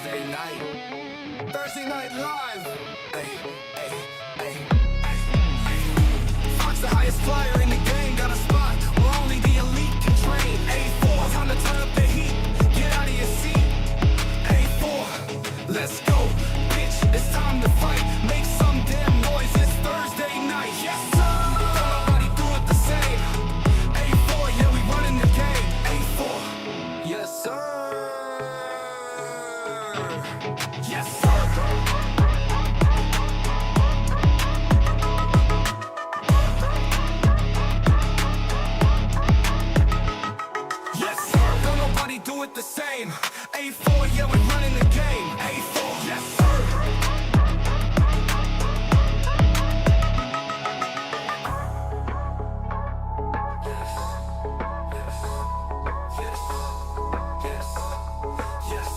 Thursday Night Live. Fox the highest flyer in the game, got a spot where only the elite can train. A4, time to turn up the heat, get out of your seat. A4, let's go, bitch, it's time to fight. Make some damn noise, it's Thursday night. Yes, sir. Don't nobody do it the same. A4, yeah, we running the game. A4, yes, sir. Yes, sir. Do it the same. A4, yeah, we're running the game. A4, yes, sir. Yes, yes, yes, yes, yes,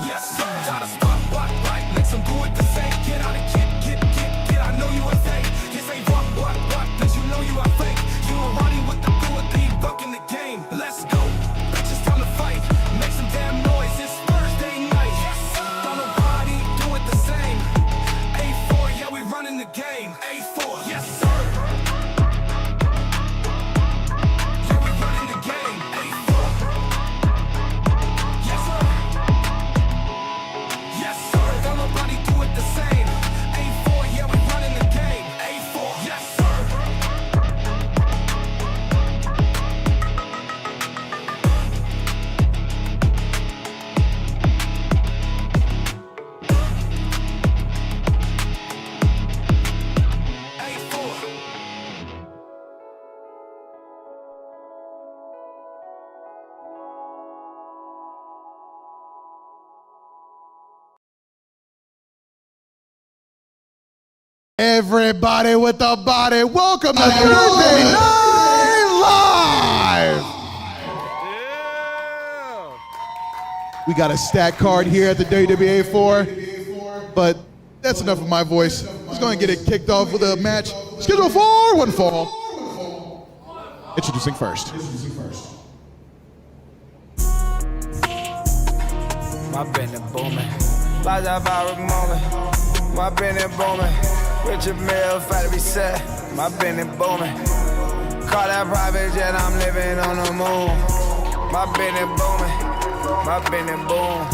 yes, sir. Got a spot, right? Make some do it the same. Get out of get. I know you a fake. You say what? Cause you know you are fake. You are running with the do it, the buck in the game. Let's go. Time to fight, make some damn noise, it's Thursday night. Yes, don't nobody do it the same. A4, yeah, we running the game. A4, yes, sir. Yeah, we running the game. A4, yes, sir. Yes, sir. Don't nobody do it the same. A4, yeah, we running the game. A4, yes, sir. Everybody with the body, welcome to Thursday Night Live! Yeah. We got a stat card here at the WWA4, but that's enough of my voice. Let's go and get it kicked off with a match scheduled for one fall. Introducing first. My Benny booming, like that Byron moment. My Benny booming, Richard Mill, fight to be set. My Benny booming, call that private jet, I'm living on the moon. My Benny booming, my Benny boom.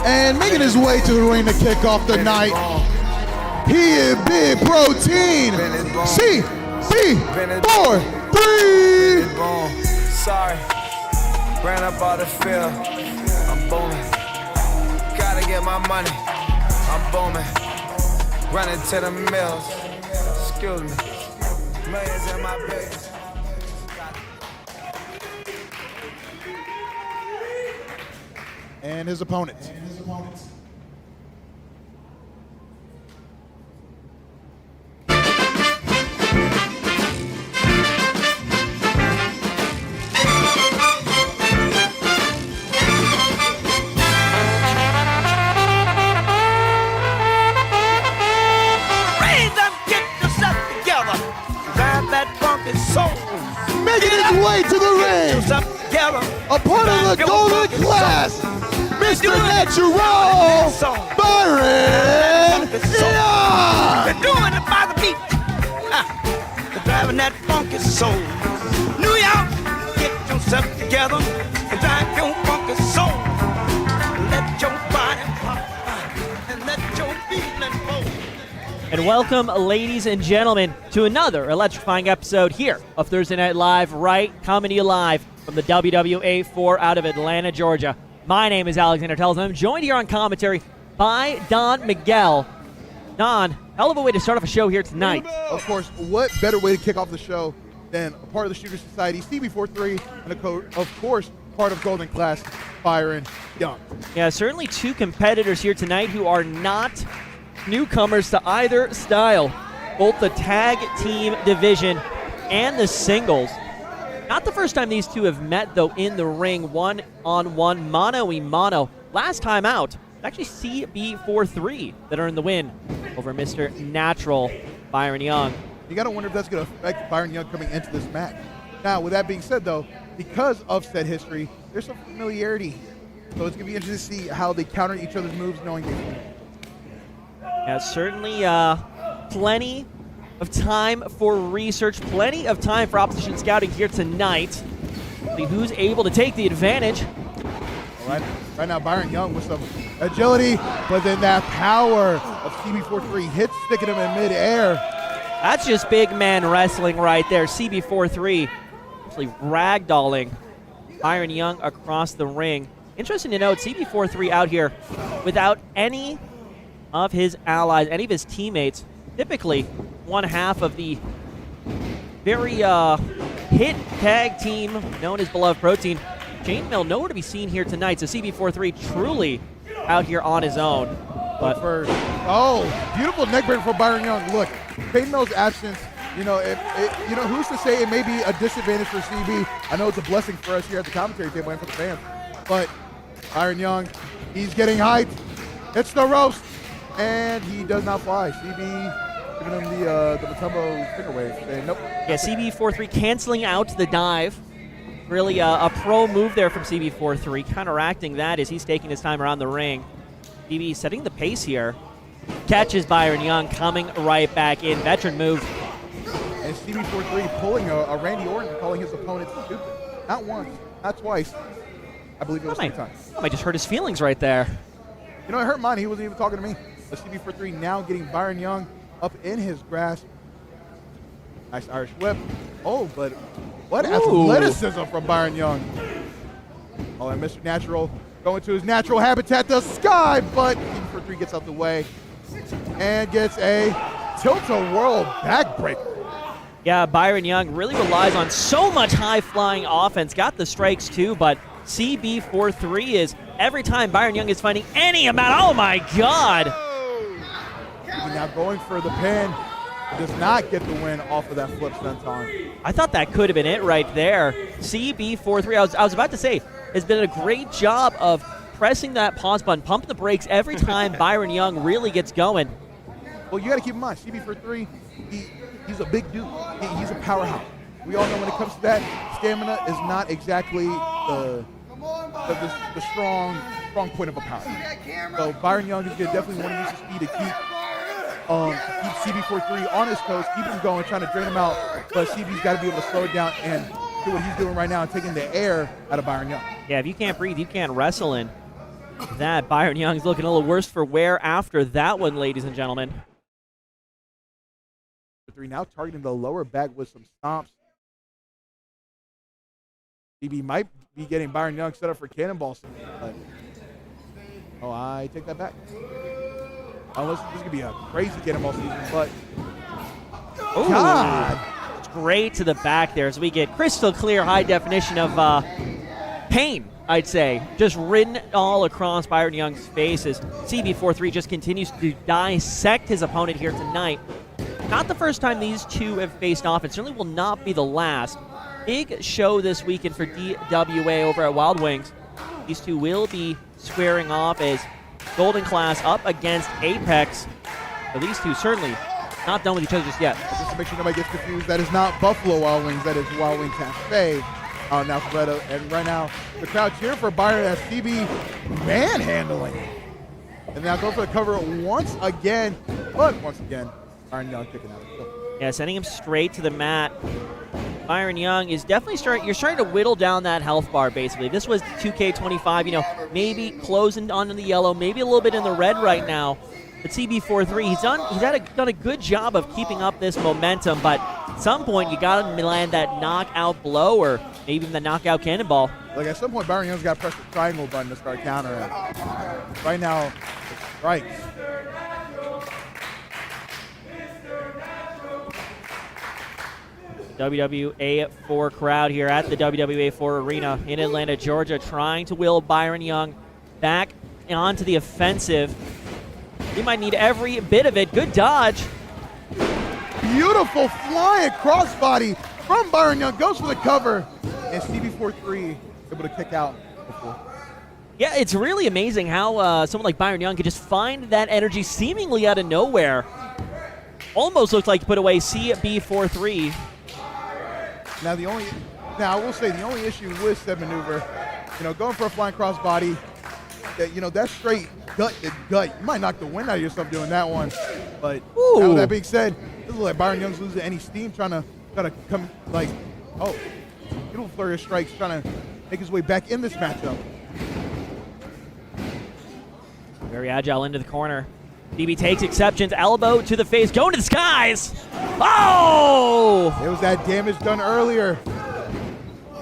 And making his way to the ring to kick off the night, he is Big Protein, CB43. Sorry, ran up all the field, I'm booming. Gotta get my money, I'm booming. Running to the mills, excuse me. Millions in my billions. And his opponent. Making his way to the ring, a part of the golden class, Mr. Natural, Byron. They're doing it by the beat. They're driving that funky soul. New York, get yourself together and drive your funky soul. Let your body pop and let your feeling flow. And welcome, ladies and gentlemen, to another electrifying episode here of Thursday Night Live, right? Coming to you live from the WWA4 out of Atlanta, Georgia. My name is Alexander Tells, and I'm joined here on commentary by Don Miguel. Don, hell of a way to start off a show here tonight. Of course, what better way to kick off the show than a part of the Shooter Society, CB43, and of course, part of Golden Class, Byron Young. Yeah, certainly two competitors here tonight who are not newcomers to either style, both the tag team division and the singles. Not the first time these two have met, though, in the ring, one-on-one, mano-a-mano. Last time out, it's actually CB43 that earned the win over Mr. Natural, Byron Young. You got to wonder if that's going to affect Byron Young coming into this match. Now, with that being said, though, because of said history, there's some familiarity So it's going to be interesting to see how they counter each other's moves knowing they can. Yeah, certainly plenty of time for research, plenty of time for opposition scouting here tonight. See who's able to take the advantage. Right now, Byron Young with some agility, but then that power of CB43 hits, sticking him in midair. That's just big man wrestling right there. CB43 actually ragdolling Byron Young across the ring. Interesting to note, CB43 out here without any of his allies, any of his teammates. Typically, one half of the very hit tag team known as Beloved Protein. Chainmail nowhere to be seen here tonight, so CB43 truly out here on his own. But first, beautiful neckbreaker for Byron Young. Look, Chainmail's absence, who's to say it may be a disadvantage for CB? I know it's a blessing for us here at the commentary table and for the fans. But Byron Young, he's getting hyped. It's the roast, and he does not fly. CB giving him the Matumbo finger wave. And nope. Yeah, CB43 canceling out the dive. Really a pro move there from CB43, counteracting that as he's taking his time around the ring. CB setting the pace here. Catches Byron Young, coming right back in. Veteran move. And CB43 pulling a Randy Orton, calling his opponent stupid. Not once, not twice. I believe it was 3 times. I just hurt his feelings right there. It hurt mine. He wasn't even talking to me. But CB43 now getting Byron Young up in his grasp. Nice Irish whip. Oh, but what athleticism from Byron Young. Oh, and Mr. Natural going to his natural habitat, the sky, but CB43 gets out the way and gets a tilt-a-whirl backbreaker. Yeah, Byron Young really relies on so much high-flying offense. Got the strikes too, but CB43 is every time Byron Young is finding any amount. Oh my God! Now going for the pin. Does not get the win off of that flip senton. I thought that could have been it right there. CB43, I was about to say, has been a great job of pressing that pause button, pumping the brakes every time Byron Young really gets going. Well, you got to keep in mind, CB43, he's a big dude. He's a powerhouse. We all know when it comes to that, stamina is not exactly the strong point of a power. So Byron Young is going to definitely want to use his speed to keep CB43 on his toes, keep him going, trying to drain him out. But CB's got to be able to slow it down and do what he's doing right now and taking the air out of Byron Young. Yeah, if you can't breathe, you can't wrestle in that. Byron Young's looking a little worse for wear after that one, ladies and gentlemen. Now targeting the lower back with some stomps. CB might be getting Byron Young set up for cannonballs. Oh, I take that back. Unless this is going to be a crazy cannonball season, but God. Straight to the back there as we get crystal clear high definition of pain, I'd say. Just written all across Byron Young's face as CB43 just continues to dissect his opponent here tonight. Not the first time these two have faced off. It certainly will not be the last. Big show this weekend for DWA over at Wild Wings. These two will be squaring off as Golden Class up against Apex. So these two certainly not done with each other just yet. Just to make sure nobody gets confused, that is not Buffalo Wild Wings. That is Wild Wings Cafe. Now Florida, and right now the crowd cheering for Byron as CB manhandling. And now go for the cover once again, but once again, Byron Young kicking out. Yeah, sending him straight to the mat. Byron Young is definitely starting to whittle down that health bar, basically. This was 2K25, maybe closing on the yellow, maybe a little bit in the red right now. But CB43, he's done a good job of keeping up this momentum, but at some point you got to land that knockout blow or maybe even the knockout cannonball. Like at some point, Byron Young's got to press the triangle button to start countering. Right now, it's strikes. WWA4 crowd here at the WWA4 Arena in Atlanta, Georgia, trying to will Byron Young back onto the offensive. He might need every bit of it. Good dodge. Beautiful flying crossbody from Byron Young. Goes for the cover. And CB43 able to kick out before. Yeah, it's really amazing how someone like Byron Young could just find that energy seemingly out of nowhere. Almost looked like he put away CB43. Now I will say the only issue with said maneuver, going for a flying crossbody, That straight gut to gut. You might knock the wind out of yourself doing that one. But Ooh. now with that being said, this is like Byron Young's losing any steam, trying to come beautiful flurry of strikes, trying to make his way back in this matchup. Very agile into the corner. CB takes exceptions, elbow to the face, going to the skies. Oh! There was that damage done earlier.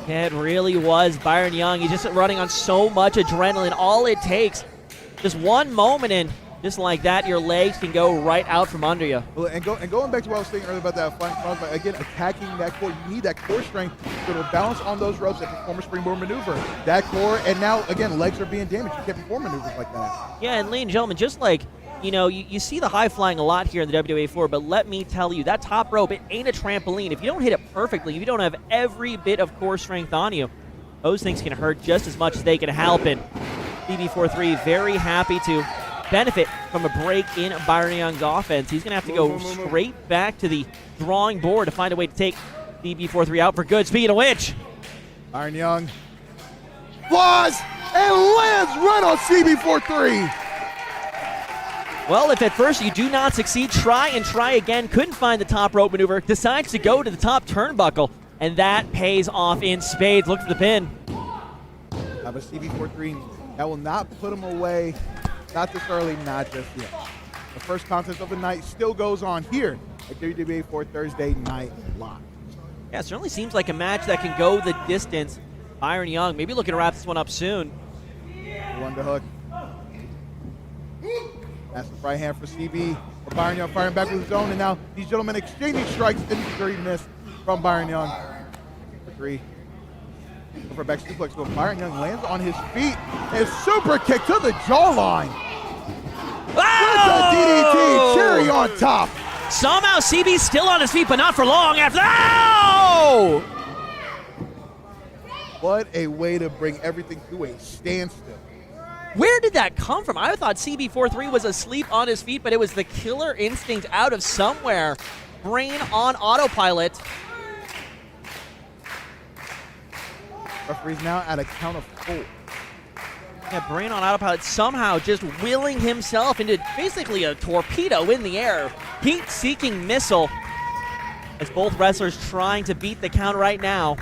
It really was Byron Young. He's just running on so much adrenaline. All it takes, just one moment, and just like that, your legs can go right out from under you. Well, and going back to what I was saying earlier about that flying front, again, attacking that core, you need that core strength to balance on those ropes and perform a springboard maneuver. That core, and now, again, legs are being damaged. You can't perform maneuvers like that. Yeah, and ladies and gentlemen, just like, you see the high flying a lot here in the WWA4, but let me tell you, that top rope, it ain't a trampoline. If you don't hit it perfectly, if you don't have every bit of core strength on you, those things can hurt just as much as they can help. And CB43 very happy to benefit from a break in Byron Young's offense. He's going to have to go straight back to the drawing board to find a way to take CB43 out for good. Speaking of which, Byron Young flies and lands right on CB43. well, if at first you do not succeed, try and try again. Couldn't find the top rope maneuver. Decides to go to the top turnbuckle, and that pays off in spades. Look for the pin. But CB43, that will not put him away. Not this early, not just yet. The first contest of the night still goes on here at WWA4 Thursday Night Live. Yeah, it certainly seems like a match that can go the distance. Byron Young maybe looking to wrap this one up soon. Underhook. That's the right hand for CB. But Byron Young firing back with his own, and now these gentlemen exchanging strikes into the dirty miss from Byron Young. For three. For a back suplex, but Byron Young lands on his feet. A super kick to the jawline. With the DDT, cherry on top. Somehow CB's still on his feet, but not for long after that. Oh! What a way to bring everything to a standstill. Where did that come from? I thought CB43 was asleep on his feet, but it was the killer instinct out of somewhere. Brain on autopilot. Referee's now at a count of 4. Yeah, Brain on autopilot somehow just willing himself into basically a torpedo in the air. Heat-seeking missile as both wrestlers trying to beat the count right now.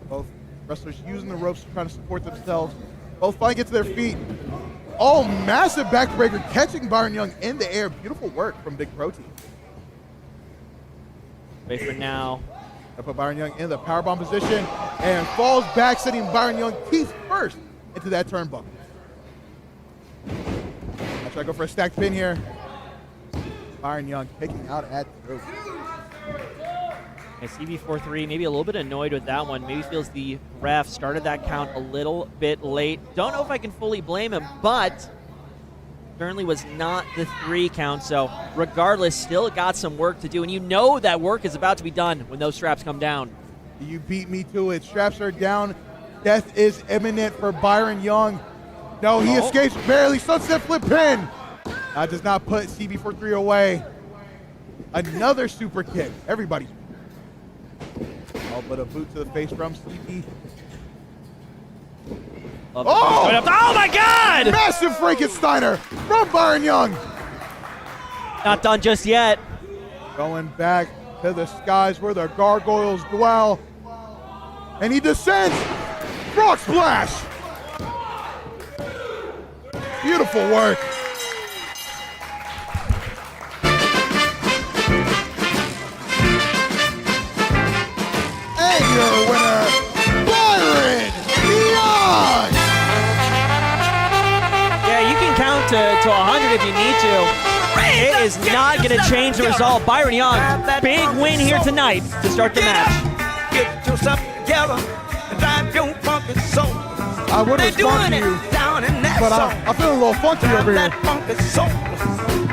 Both wrestlers using the ropes trying to support themselves. Both finally get to their feet. Oh, massive backbreaker catching Byron Young in the air. Beautiful work from Big Protein. Wait for now. I put Byron Young in the powerbomb position and falls back, sending Byron Young teeth first into that turnbuckle. I'll try to go for a stacked pin here. Byron Young kicking out at the rope. Yeah, CB43 maybe a little bit annoyed with that one. Maybe feels the ref started that count a little bit late. Don't know if I can fully blame him, but certainly was not the 3 count. So regardless, still got some work to do. And you know that work is about to be done when those straps come down. You beat me to it. Straps are down. Death is imminent for Byron Young. No, he escapes barely. Sunset flip pin. That does not put CB43 away. Another super kick. Everybody. Oh, but a boot to the face from CB. Oh my God! Massive Frankensteiner from Byron Young. Not done just yet. Going back to the skies where the gargoyles dwell. And he descends. Frog splash. Beautiful work. And your winner, Byron Young. Yeah, you can count to 100 if you need to. It is not going to change the result. Byron Young, big win here tonight to start the match. Get yourself together and drive your funky soul. I would respond to you, but I feel a little funky over here. That funky soul.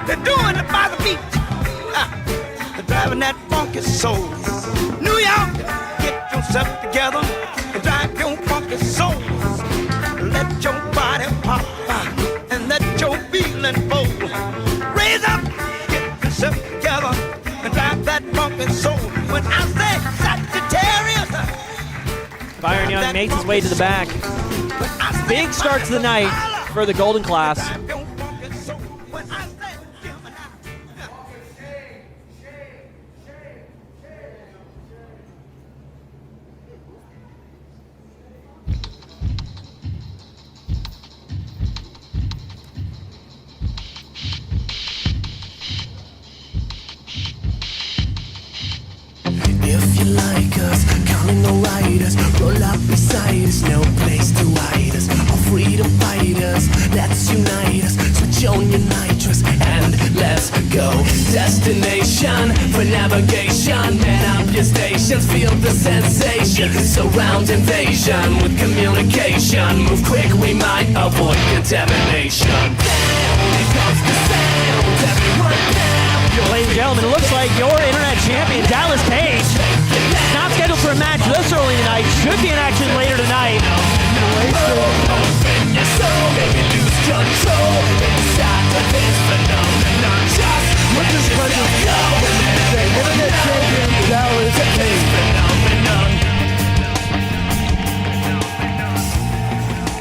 They're doing it by the beat. They're driving that funky soul. New York, get yourself together and drive your funky soul. Let your body pop and let your feeling flow. Raise up, get yourself together and drive that funky soul. When I say Sagittarius, Byron Young makes his way to the back. when I big start to the night for the Golden Class. If you like us, calling the riders, roll up beside us, no place to hide us. All freedom fighters, let's unite us. Switch on your nitrous and let's go. Destination for navigation. Man up your stations, feel the sensation. Surround invasion with communication. Move quick, we might avoid contamination. Down comes the sound, everyone down. Ladies and gentlemen, it looks like your internet champion, Dallas Cage, not scheduled for a match this early tonight. Should be in action later tonight. Open your soul, baby, lose control. Inside of this phenomenon, just let yourself go. Internet champion Dallas Cage.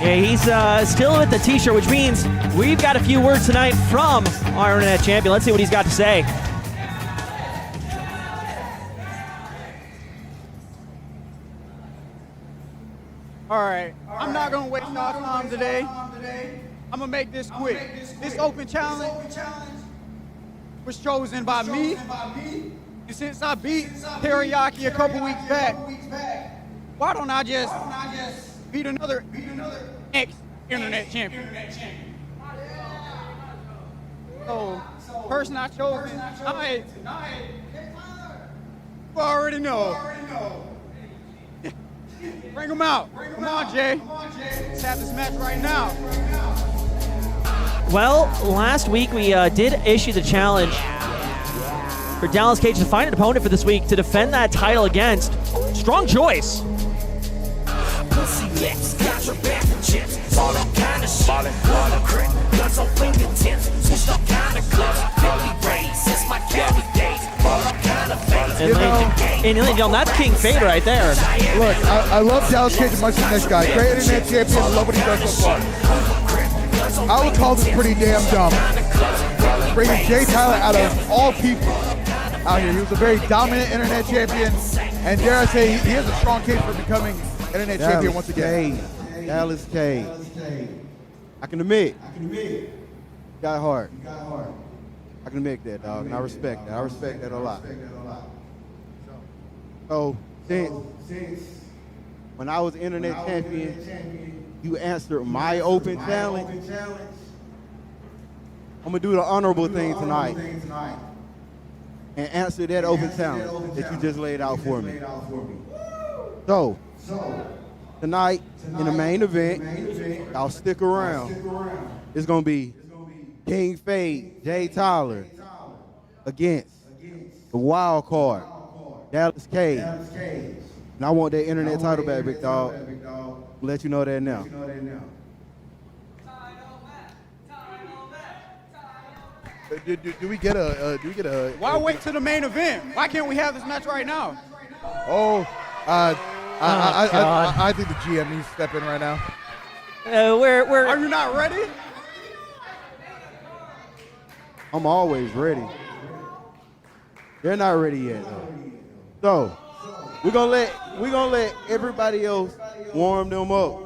Yeah, he's still with the t-shirt, which means we've got a few words tonight from our internet champion. Let's see what he's got to say. All right, I'm not gonna waste our time today. I'm gonna make this quick. This open challenge was chosen by me. And since I beat Teriyaki a couple weeks back, why don't I just beat another ex-internet champion? So, person I chose tonight, you already know. Bring him out. Come on, Jay. Let's have this match right now. Well, last week we did issue the challenge for Dallas Cage to find an opponent for this week to defend that title against. Strong choice. Pussy lips, contraband chips, all that kind of shit. Water crack, guns on fingertips, switched up kind of clips. 50 rays, it's my carry days, all that kind of face. And ladies and gentlemen, that's King Fade right there. Look, I love Dallas Cage as much as this guy. Great internet champion. I love what he does so far. I would call this pretty damn dumb. Bringing Jay Tyler out of all people out here. He was a very dominant internet champion. And dare I say, he has a strong case for becoming internet champion once again. Dallas Cage. I can admit. Got hard. I can admit that, dog, and I respect that. I respect that a lot. So, since when I was internet champion, you answered my open challenge. I'm gonna do the honorable thing tonight and answer that open challenge that you just laid out for me. So, tonight in the main event, y'all stick around. It's gonna be King Fade, Jay Tyler against the wild card, Dallas Cage. And I want that internet title back, big dog. I'll let you know that now. Do we get a? Why wait to the main event? Why can't we have this match right now? I think the GM needs to step in right now. Are you not ready? I'm always ready. They're not ready yet, though. So we're gonna let everybody else warm them up,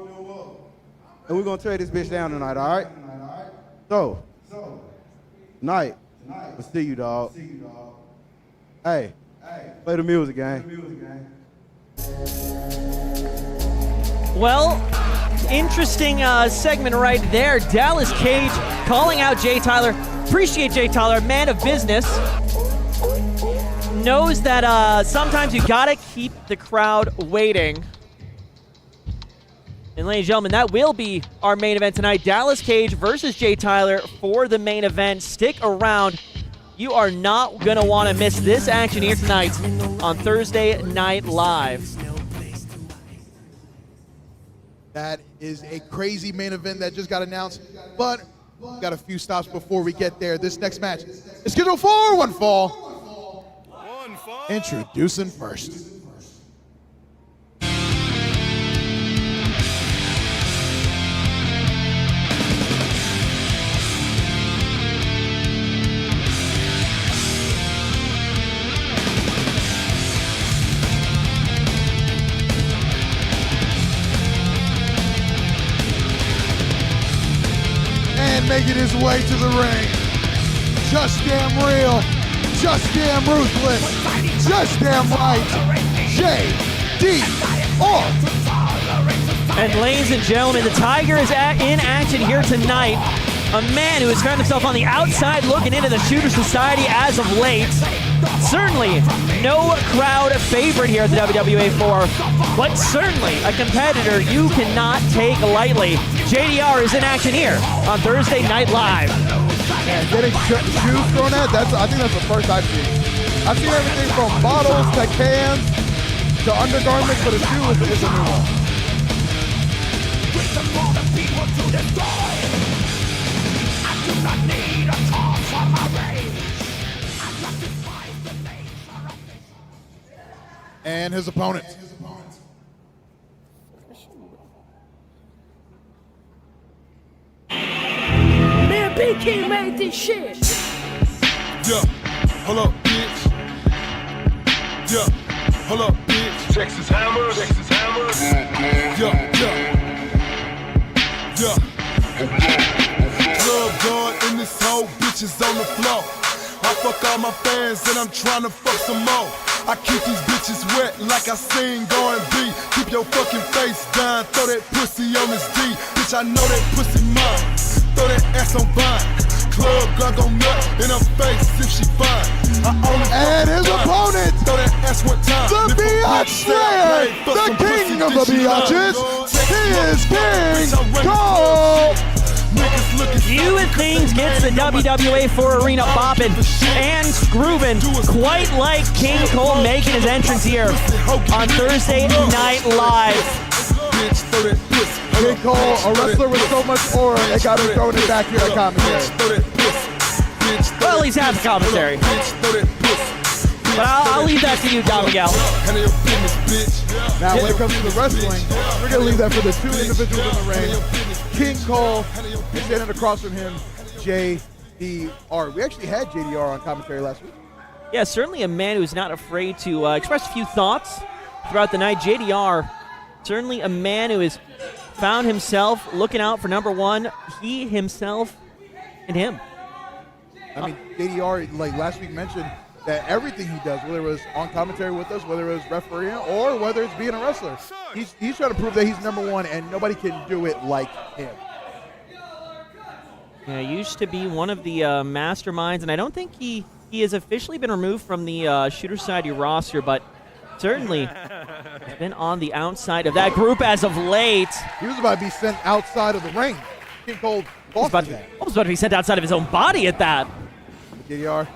and we're gonna tear this bitch down tonight. All right? So tonight, we'll see you, dog. Hey, play the music, gang. Well, interesting segment right there. Dallas Cage calling out Jay Tyler. Appreciate Jay Tyler, a man of business. Knows that sometimes you gotta keep the crowd waiting. And ladies and gentlemen, that will be our main event tonight. Dallas Cage versus Jay Tyler for the main event. Stick around. You are not gonna wanna miss this action here tonight on Thursday Night Live. That is a crazy main event that just got announced, but we've got a few stops before we get there. This next match is scheduled for one fall. Introducing first. making his way to the ring. Just damn real, just damn ruthless, just damn right. JDR. And ladies and gentlemen, the Tiger is in action here tonight. A man who has found himself on the outside looking into the Shooter Society as of late. Certainly no crowd favorite here at the WWA4, but certainly a competitor you cannot take lightly. JDR is in action here on Thursday Night Live. And getting shoes thrown at, I think that's the first I've seen. I've seen everything from bottles to cans to undergarments, but a shoe is a new one. And his opponent. Man, BK made this shit. Yeah, hold up, bitch. Yeah, hold up, bitch. Texas Hammer, Texas Hammer. Yeah, yeah. Club guard in this whole bitches on the floor. I fuck all my fans and I'm trying to fuck some more. I keep these bitches wet like I sing R&B. Keep your fucking face down, throw that pussy on this D. Bitch, I know that pussy mine. Throw that ass on Vine. Club girl gon' nut in her face if she fine. And his opponent, throw that ass one time. the Biatch Slayer, the king of the Biatches. He is King Cole. Few things gets the WWA4 arena bopping and grooving, quite like King Cole making his entrance here on Thursday Night Live. King Cole, a wrestler with so much aura, they got him throwing it back here at commentary. Well, at least half the commentary. But I'll leave that to you, Don Miguel. Now, when it comes to the wrestling, we're going to leave that for the two individuals in the ring. King Cole and standing across from him, JDR. We actually had JDR on commentary last week. Yeah, certainly a man who's not afraid to express a few thoughts throughout the night. JDR, certainly a man who has found himself looking out for number one, he, himself, and him. I mean, JDR, like last week, mentioned that everything he does, whether it was on commentary with us, whether it was refereeing, or whether it's being a wrestler, he's trying to prove that he's number one and nobody can do it like him. Yeah, he used to be one of the masterminds, and I don't think he has officially been removed from the Shooter Society roster, but certainly has been on the outside of that group as of late. He was about to be sent outside of the ring. King Cole lost that. Almost about to be sent outside of his own body at that. JDR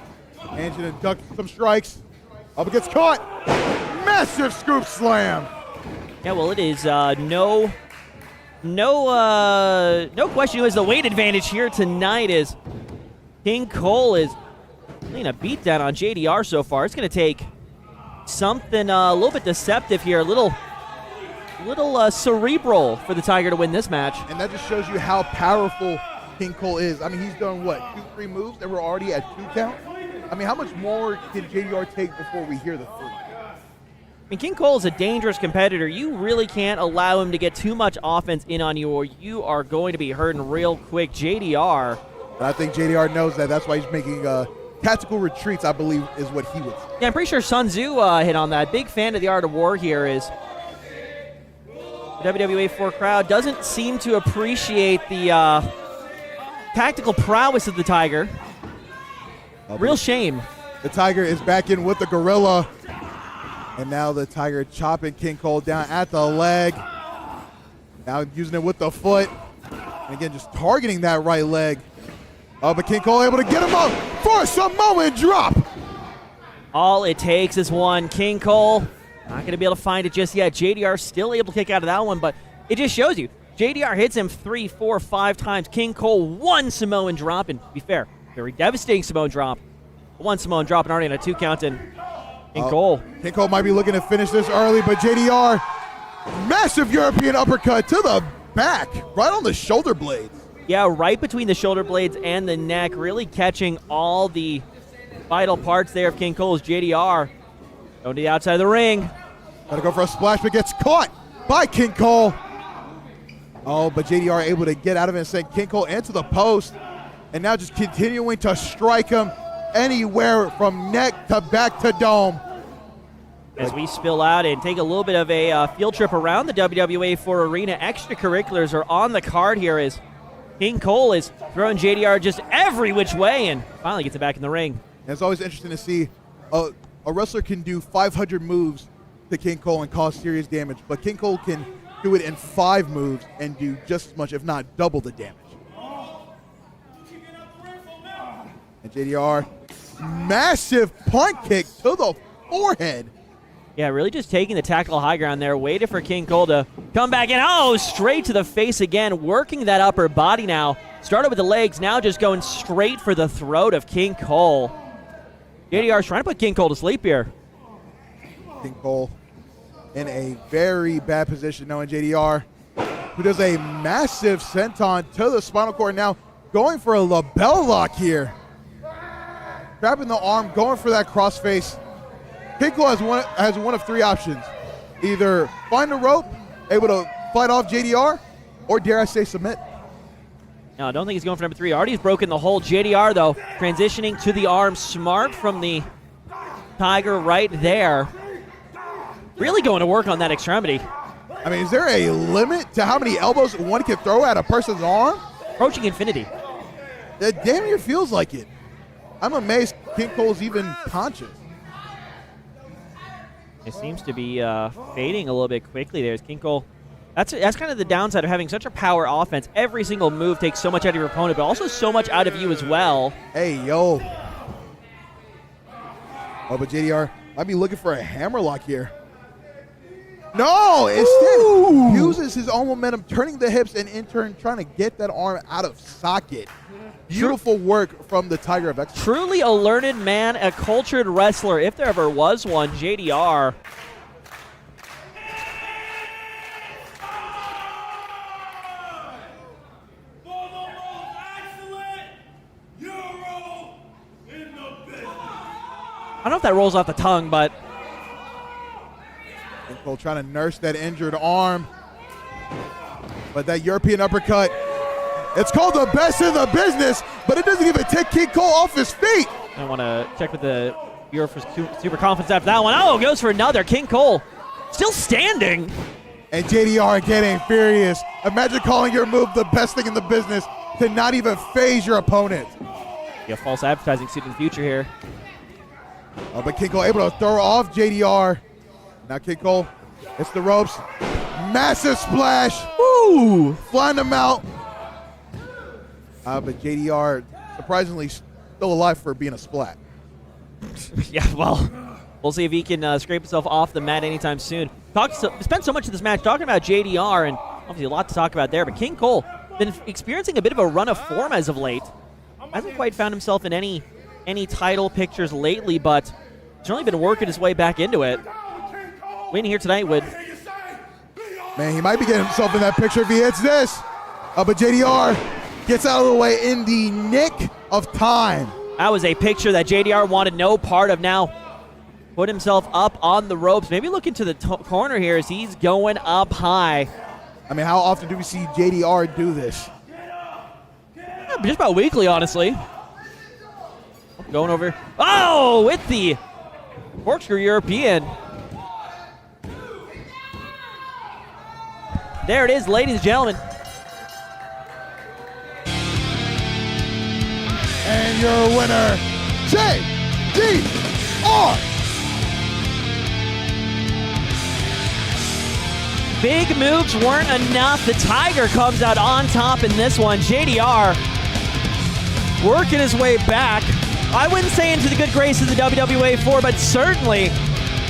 managing to duck some strikes. Up against caught. Massive scoop slam. Yeah, well, it is no question who has the weight advantage here tonight as King Cole is laying a beat down on JDR so far. It's going to take something a little bit deceptive here, a little cerebral for the Tiger to win this match. And that just shows you how powerful King Cole is. I mean, he's done, what, 2-3 moves that were already at 2 count? I mean, how much more can JDR take before we hear the 3? I mean, King Cole is a dangerous competitor. You really can't allow him to get too much offense in on you or you are going to be hurting real quick. JDR. I think JDR knows that. That's why he's making tactical retreats, I believe, is what he would say. Yeah, I'm pretty sure Sun Tzu hit on that. Big fan of the Art of War here is the WWA4 crowd doesn't seem to appreciate the tactical prowess of the Tiger. Real shame. The Tiger is back in with the gorilla. And now the Tiger chopping King Cole down at the leg. Now using it with the foot. And again, just targeting that right leg. But King Cole able to get him up for a Samoan drop. All it takes is one. King Cole not going to be able to find it just yet. JDR still able to kick out of that one, but it just shows you. JDR hits him 3, 4, 5 times. King Cole, one Samoan drop, and to be fair, very devastating Samoan drop. One Samoan drop and already on a 2 count, and King Cole. King Cole might be looking to finish this early, but JDR, massive European uppercut to the back, right on the shoulder blades. Yeah, right between the shoulder blades and the neck, really catching all the vital parts there of King Cole's. JDR going to the outside of the ring. Gotta go for a splash, but gets caught by King Cole. Oh, but JDR able to get out of it and send King Cole into the post. And now just continuing to strike him anywhere from neck to back to dome. As we spill out and take a little bit of a field trip around the WWA4 arena, extracurriculars are on the card here as King Cole is throwing JDR just every which way and finally gets it back in the ring. And it's always interesting to see a wrestler can do 500 moves to King Cole and cause serious damage, but King Cole can do it in 5 moves and do just as much, if not double the damage. And JDR, massive punt kick to the forehead. Yeah, really just taking the tactical high ground there, waited for King Cole to come back in. Oh, straight to the face again, working that upper body now. Started with the legs, now just going straight for the throat of King Cole. JDR's trying to put King Cole to sleep here. King Cole in a very bad position knowing JDR, who does a massive senton to the spinal cord now, going for a labella lock here. Grabbing the arm, going for that crossface. King Cole has one of 3 options. Either find a rope, able to fight off JDR, or dare I say submit. No, I don't think he's going for number 3. Already he's broken the hold. JDR, though, transitioning to the arm. Smart from the Tiger right there. Really going to work on that extremity. I mean, is there a limit to how many elbows one can throw at a person's arm? Approaching infinity. It damn near feels like it. I'm amazed King Cole's even conscious. It seems to be fading a little bit quickly there. As King Cole, that's kind of the downside of having such a power offense. Every single move takes so much out of your opponent, but also so much out of you as well. Hey, yo. Oh, but JDR might be looking for a hammerlock here. No, instead uses his own momentum, turning the hips and in turn trying to get that arm out of socket. Beautiful work from the Tiger of Excellence. Truly a learned man, a cultured wrestler, if there ever was one, JDR. I don't know if that rolls off the tongue, but King Cole trying to nurse that injured arm. But that European uppercut, it's called the best in the business, but it doesn't even take King Cole off his feet. I want to check with the Bureau for Super Confidence after that one. Oh, goes for another. King Cole still standing. And JDR getting furious. Imagine calling your move the best thing in the business to not even phase your opponent. Yeah, false advertising suit in the future here. Oh, but King Cole able to throw off JDR. Now King Cole, it's the ropes. Massive splash. Woo! Flying them out. But JDR, surprisingly, still alive for being a splat. Yeah, well, we'll see if he can scrape himself off the mat anytime soon. Spent so much of this match talking about JDR, and obviously a lot to talk about there, but King Cole been experiencing a bit of a run of form as of late. Hasn't quite found himself in any title pictures lately, but certainly been working his way back into it. Win here tonight would... Man, he might be getting himself in that picture if he hits this. But JDR gets out of the way in the nick of time. That was a picture that JDR wanted no part of. Now put himself up on the ropes. Maybe look into the corner here as he's going up high. I mean, how often do we see JDR do this? Just about weekly, honestly. Going over. Oh, with the corkscrew European. There it is, ladies and gentlemen. And your winner, JDR. Big moves weren't enough. The Tiger comes out on top in this one. JDR working his way back. I wouldn't say into the good grace of the WWA4, but certainly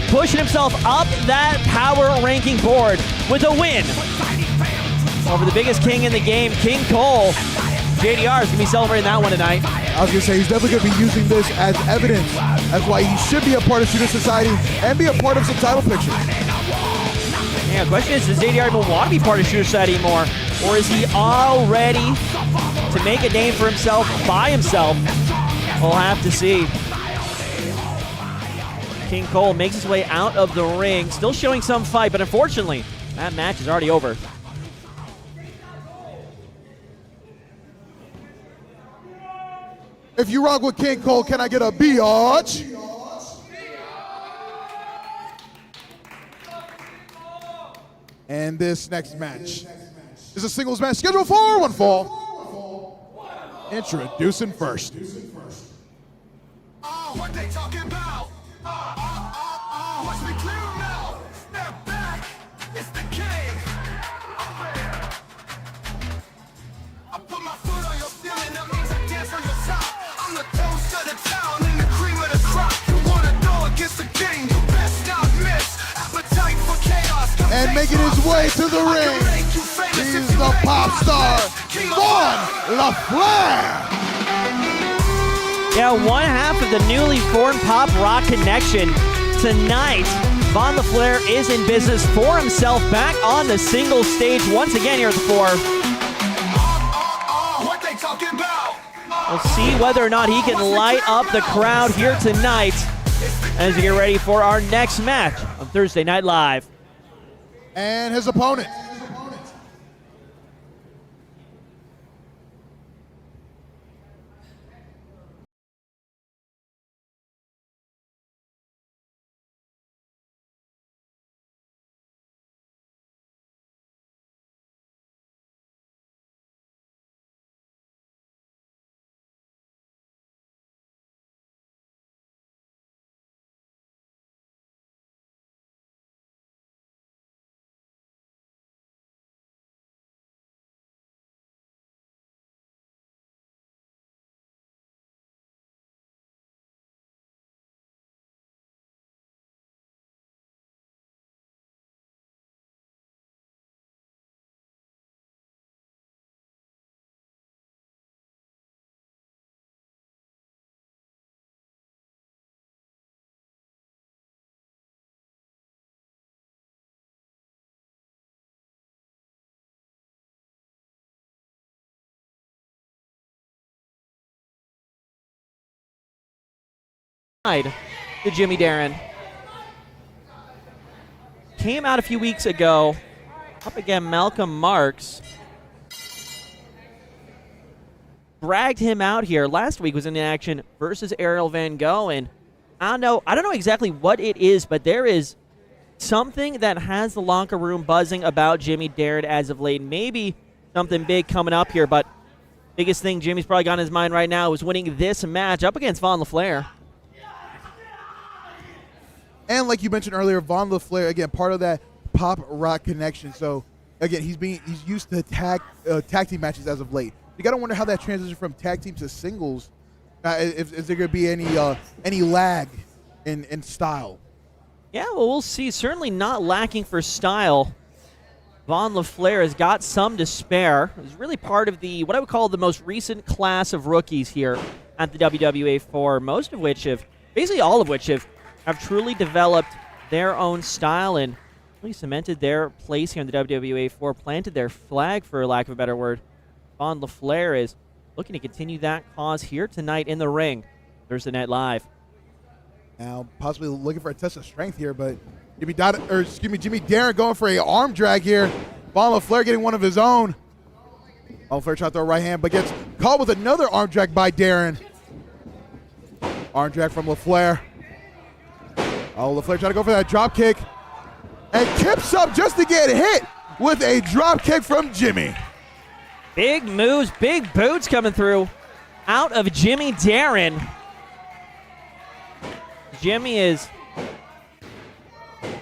pushing himself up that power ranking board with a win over the biggest king in the game, King Cole. JDR is going to be celebrating that one tonight. I was going to say, he's definitely going to be using this as evidence as why he should be a part of Shooter Society and be a part of some title pictures. Yeah, the question is, does JDR even want to be part of Shooter Society anymore? Or is he all ready to make a name for himself by himself? We'll have to see. King Cole makes his way out of the ring, still showing some fight, but unfortunately, that match is already over. If you rock with King Cole, can I get a biatch? And this next match is a singles match scheduled for one fall. Introducing first. What they talking about? Watch me clear now. Step back. It's the king. I put my foot on your ceiling. That means I dance on your top. I'm the toast of the town and the cream of the crop. You wanna go against the king? You best not miss. Appetite for chaos. And making his way to the ring, he's the pop star, Von Laflair. Yeah, one half of the newly formed Pop Rock Connection. Tonight, Von Laflair is in business for himself, back on the single stage once again here at the Four. What they talking about? We'll see whether or not he can light up the crowd here tonight as we get ready for our next match on Thursday Night Live. And his opponent. To Jimmy Darren. Came out a few weeks ago, up again Malcolm Marks. Dragged him out here. Last week was in action versus Ariel Van Gogh, and I don't know exactly what it is, but there is something that has the locker room buzzing about Jimmy Darren as of late. Maybe something big coming up here, but biggest thing Jimmy's probably got in his mind right now is winning this match up against Von Laflair. And like you mentioned earlier, Von Laflair, again, part of that Pop Rock Connection. So again, he's used to tag team matches as of late. You got to wonder how that transition from tag team to singles. Is there going to be any lag in style? Yeah, well, we'll see. Certainly not lacking for style. Von Laflair has got some to spare. He's really part of the what I would call the most recent class of rookies here at the WWA4. Most of which basically all of which have truly developed their own style and really cemented their place here in the WWA4, planted their flag, for lack of a better word. Von Laflair is looking to continue that cause here tonight in the ring, Thursday Night Live. Now, possibly looking for a test of strength here, but Jimmy Darren going for an arm drag here. Von Laflair getting one of his own. Von Laflair trying to throw a right hand, but gets caught with another arm drag by Darren. Arm drag from Laflair. Oh, Laflair trying to go for that drop kick. And kips up just to get hit with a drop kick from Jimmy. Big moves, big boots coming through out of Jimmy Darren. Jimmy is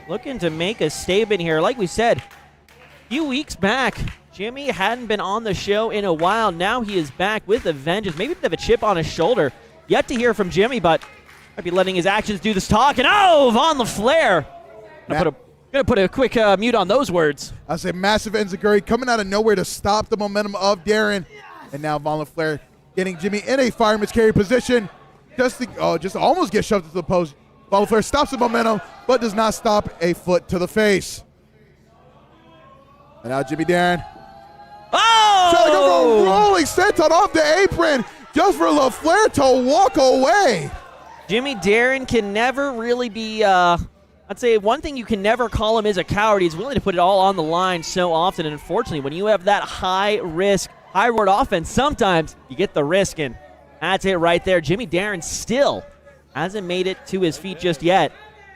looking to make a statement here. Like we said, a few weeks back, Jimmy hadn't been on the show in a while. Now he is back with a vengeance. Maybe a bit of a chip on his shoulder. Yet to hear from Jimmy, but might be letting his actions do this talk. And Von Laflair. Gonna put a quick mute on those words. I say massive enziguri coming out of nowhere to stop the momentum of Darren. And now Von Laflair getting Jimmy in a fireman's carry position. Just almost get shoved to the post. Von Laflair stops the momentum, but does not stop a foot to the face. And now Jimmy Darren. Oh! Trying to go for a rolling senton off the apron just for Laflair to walk away. Jimmy Darren can never really be, I'd say one thing you can never call him is a coward. He's willing to put it all on the line so often. And unfortunately, when you have that high risk, high reward offense, sometimes you get the risk. And That's it right there. Jimmy Darren still hasn't made it to his feet just yet.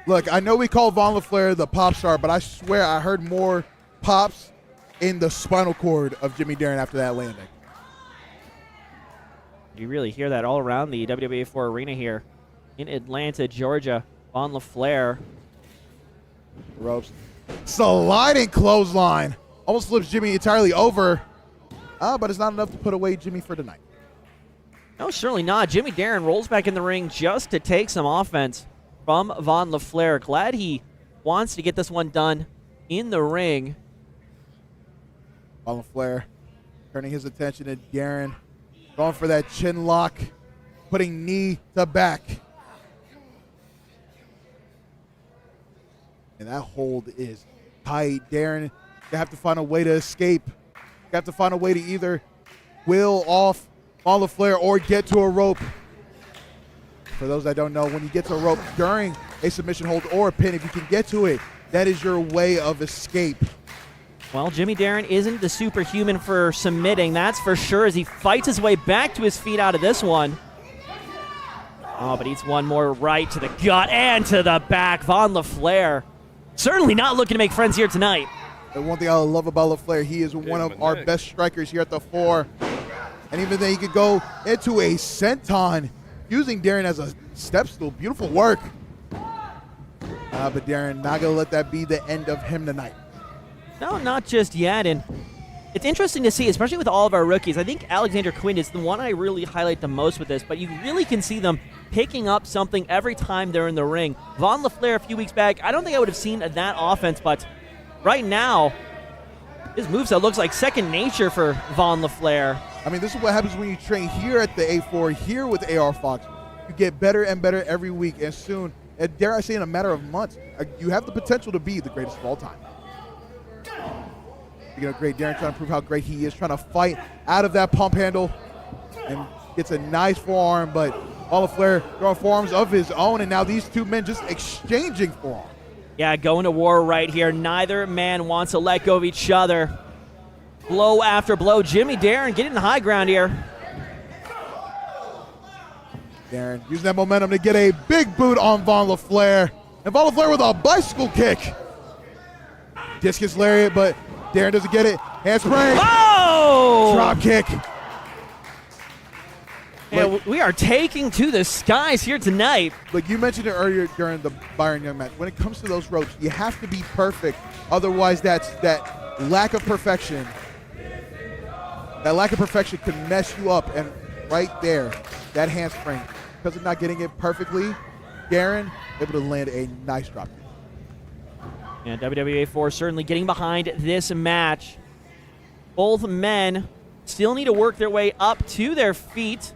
Look, I know we call Von Laflair the pop star, but I swear I heard more pops in the spinal cord of Jimmy Darren after that landing. You really hear that all around the WWA4 arena here in Atlanta, Georgia. Von Laflair. Ropes. Sliding clothesline. Almost flips Jimmy entirely over. But it's not enough to put away Jimmy for tonight. No, certainly not. Jimmy Darren rolls back in the ring just to take some offense from Von Laflair. Glad he wants to get this one done in the ring. Von Laflair turning his attention to Darren. Going for that chin lock. Putting knee to back. And that hold is tight. Darren, you have to find a way to escape. You have to find a way to either will off Von Laflair or get to a rope. For those that don't know, when you get to a rope during a submission hold or a pin, if you can get to it, that is your way of escape. Well, Jimmy Darren isn't the superhuman for submitting, that's for sure, as he fights his way back to his feet out of this one. Oh, but eats one more right to the gut and to the back. Von Laflair certainly not looking to make friends here tonight. And one thing I love about Laflair, he is one of our best strikers here at the 4. And even then he could go into a senton using Darren as a step stool. Beautiful work. But Darren not going to let that be the end of him tonight. No, not just yet. And it's interesting to see, especially with all of our rookies. I think Alexander Quinn is the one I really highlight the most with this, but you really can see them picking up something every time they're in the ring. Von Laflair a few weeks back, I don't think I would have seen that offense, but right now, his moveset looks like second nature for Von Laflair. I mean, this is what happens when you train here at the A4, here with AR Fox. You get better and better every week, and soon, and dare I say in a matter of months, you have the potential to be the greatest of all time. You know, great Darren trying to prove how great he is, trying to fight out of that pump handle, and gets a nice forearm, but Von Laflair throwing forearms of his own, and now these two men just exchanging forearms. Yeah, going to war right here. Neither man wants to let go of each other. Blow after blow. Jimmy Darren getting the high ground here. Darren using that momentum to get a big boot on Von Laflair. And Von Laflair with a bicycle kick. Discus lariat, but Darren doesn't get it. Handspring. Oh! Drop kick. Yeah, we are taking to the skies here tonight. Like you mentioned it earlier during the Byron Young match, when it comes to those ropes, you have to be perfect. Otherwise, that lack of perfection, could mess you up. And right there, that handspring, because of not getting it perfectly, Darren able to land a nice drop kick. And WWA4 certainly getting behind this match. Both men still need to work their way up to their feet.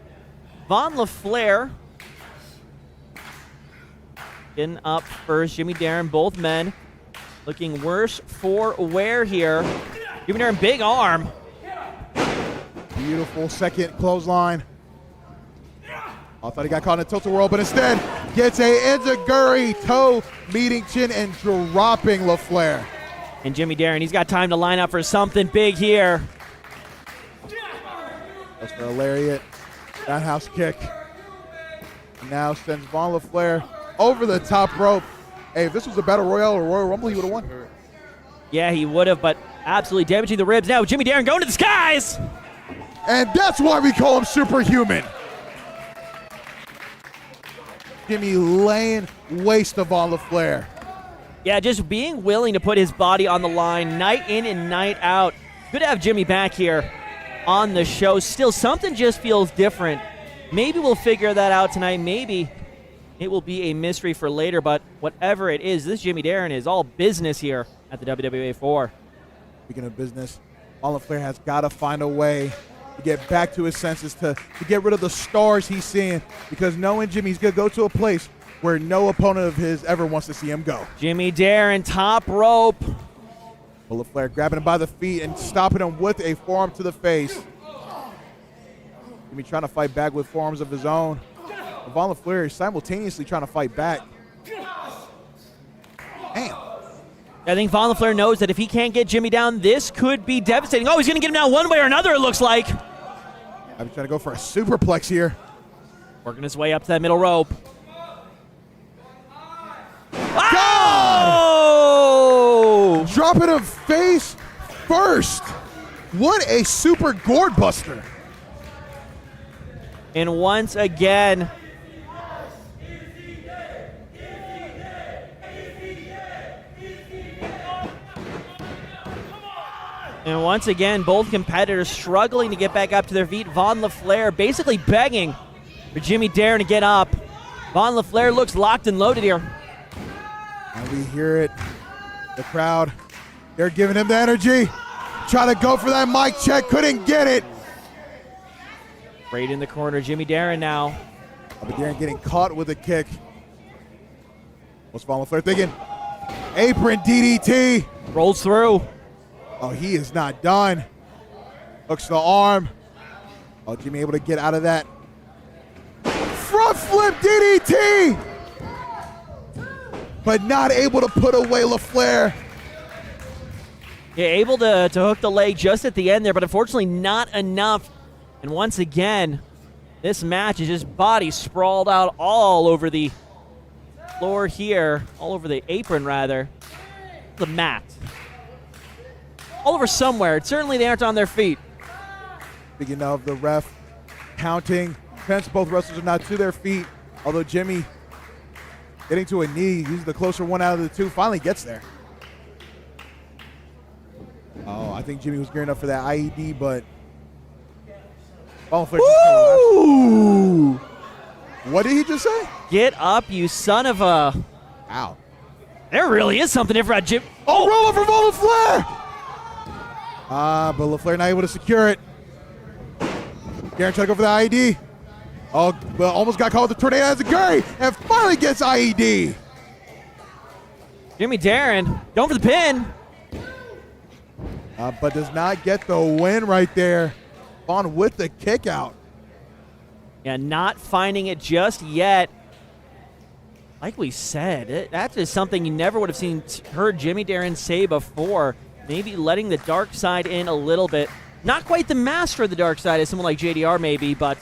Von Laflair getting up first. Jimmy Darren, both men looking worse for wear here. Jimmy Darren, big arm. Beautiful second clothesline. I thought he got caught in a tilt-a-whirl, but instead gets a enziguri toe meeting chin and dropping Laflair. And Jimmy Darren, he's got time to line up for something big here. Goes for a lariat. Roundhouse kick. Now sends Von Laflair over the top rope. Hey, if this was a Battle Royale or Royal Rumble, he would have won. Yeah, he would have, but absolutely damaging the ribs. Now Jimmy Darren going to the skies. And that's why we call him superhuman. Jimmy laying waste to Von Laflair. Yeah, just being willing to put his body on the line night in and night out. Good to have Jimmy back here on the show. Still, something just feels different. Maybe we'll figure that out tonight. Maybe it will be a mystery for later, but whatever it is, this Jimmy Darren is all business here at the WWA4. Speaking of business, Von Laflair has got to find a way to get back to his senses, to get rid of the stars he's seeing, because knowing Jimmy's going to go to a place where no opponent of his ever wants to see him go. Jimmy Darren, top rope. Von Laflair grabbing him by the feet and stopping him with a forearm to the face. Jimmy trying to fight back with forearms of his own. Von Laflair is simultaneously trying to fight back. Damn. I think Von Laflair knows that if he can't get Jimmy down, this could be devastating. Oh, he's going to get him down one way or another, it looks like. I'm trying to go for a superplex here. Working his way up to that middle rope. Oh! Dropping him face first. What a super gourd buster. And once again, both competitors struggling to get back up to their feet. Von Laflair basically begging for Jimmy Darren to get up. Von Laflair looks locked and loaded here. And we hear it. The crowd, they're giving him the energy. Trying to go for that mic check, couldn't get it. Right in the corner, Jimmy Darren now. But Darren getting caught with a kick. What's Von Laflair thinking? Apron DDT. Rolls through. Oh, he is not done. Hooks the arm. Oh, Jimmy able to get out of that. Front flip DDT. But not able to put away Laflair. Yeah, able to hook the leg just at the end there, but unfortunately not enough. And once again, this match is just body sprawled out all over the floor here, all over the apron rather, the mat. All over somewhere. Certainly they aren't on their feet. Speaking of the ref counting, since both wrestlers are not to their feet, although Jimmy getting to a knee, he's the closer one out of the two, finally gets there. Oh, I think Jimmy was gearing up for that IED, but Ooh! What did he just say? Get up, you son of a... Ow. There really is something different, Jim. Oh, roll up for Von Laflair! But Laflair not able to secure it. Darren trying to go for the IED. Oh, but almost got caught with the tornado as a Gary, and finally gets IED. Jimmy Darren going for the pin. But does not get the win right there. Vaughn with the kick out. Yeah, not finding it just yet. Like we said, that is something you never would have heard Jimmy Darren say before. Maybe letting the dark side in a little bit. Not quite the master of the dark side as someone like JDR maybe, but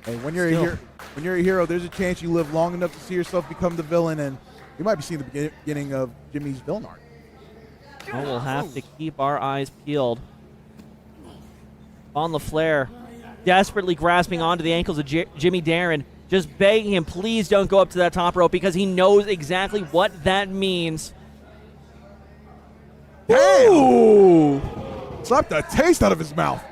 hey, when you're a hero, there's a chance you live long enough to see yourself become the villain, and you might be seeing the beginning of Jimmy's villain arc. Oh, we'll have to keep our eyes peeled. Von Laflair desperately grasping onto the ankles of Jimmy Darren, just begging him, please don't go up to that top rope, because he knows exactly what that means. Damn! Slapped the taste out of his mouth.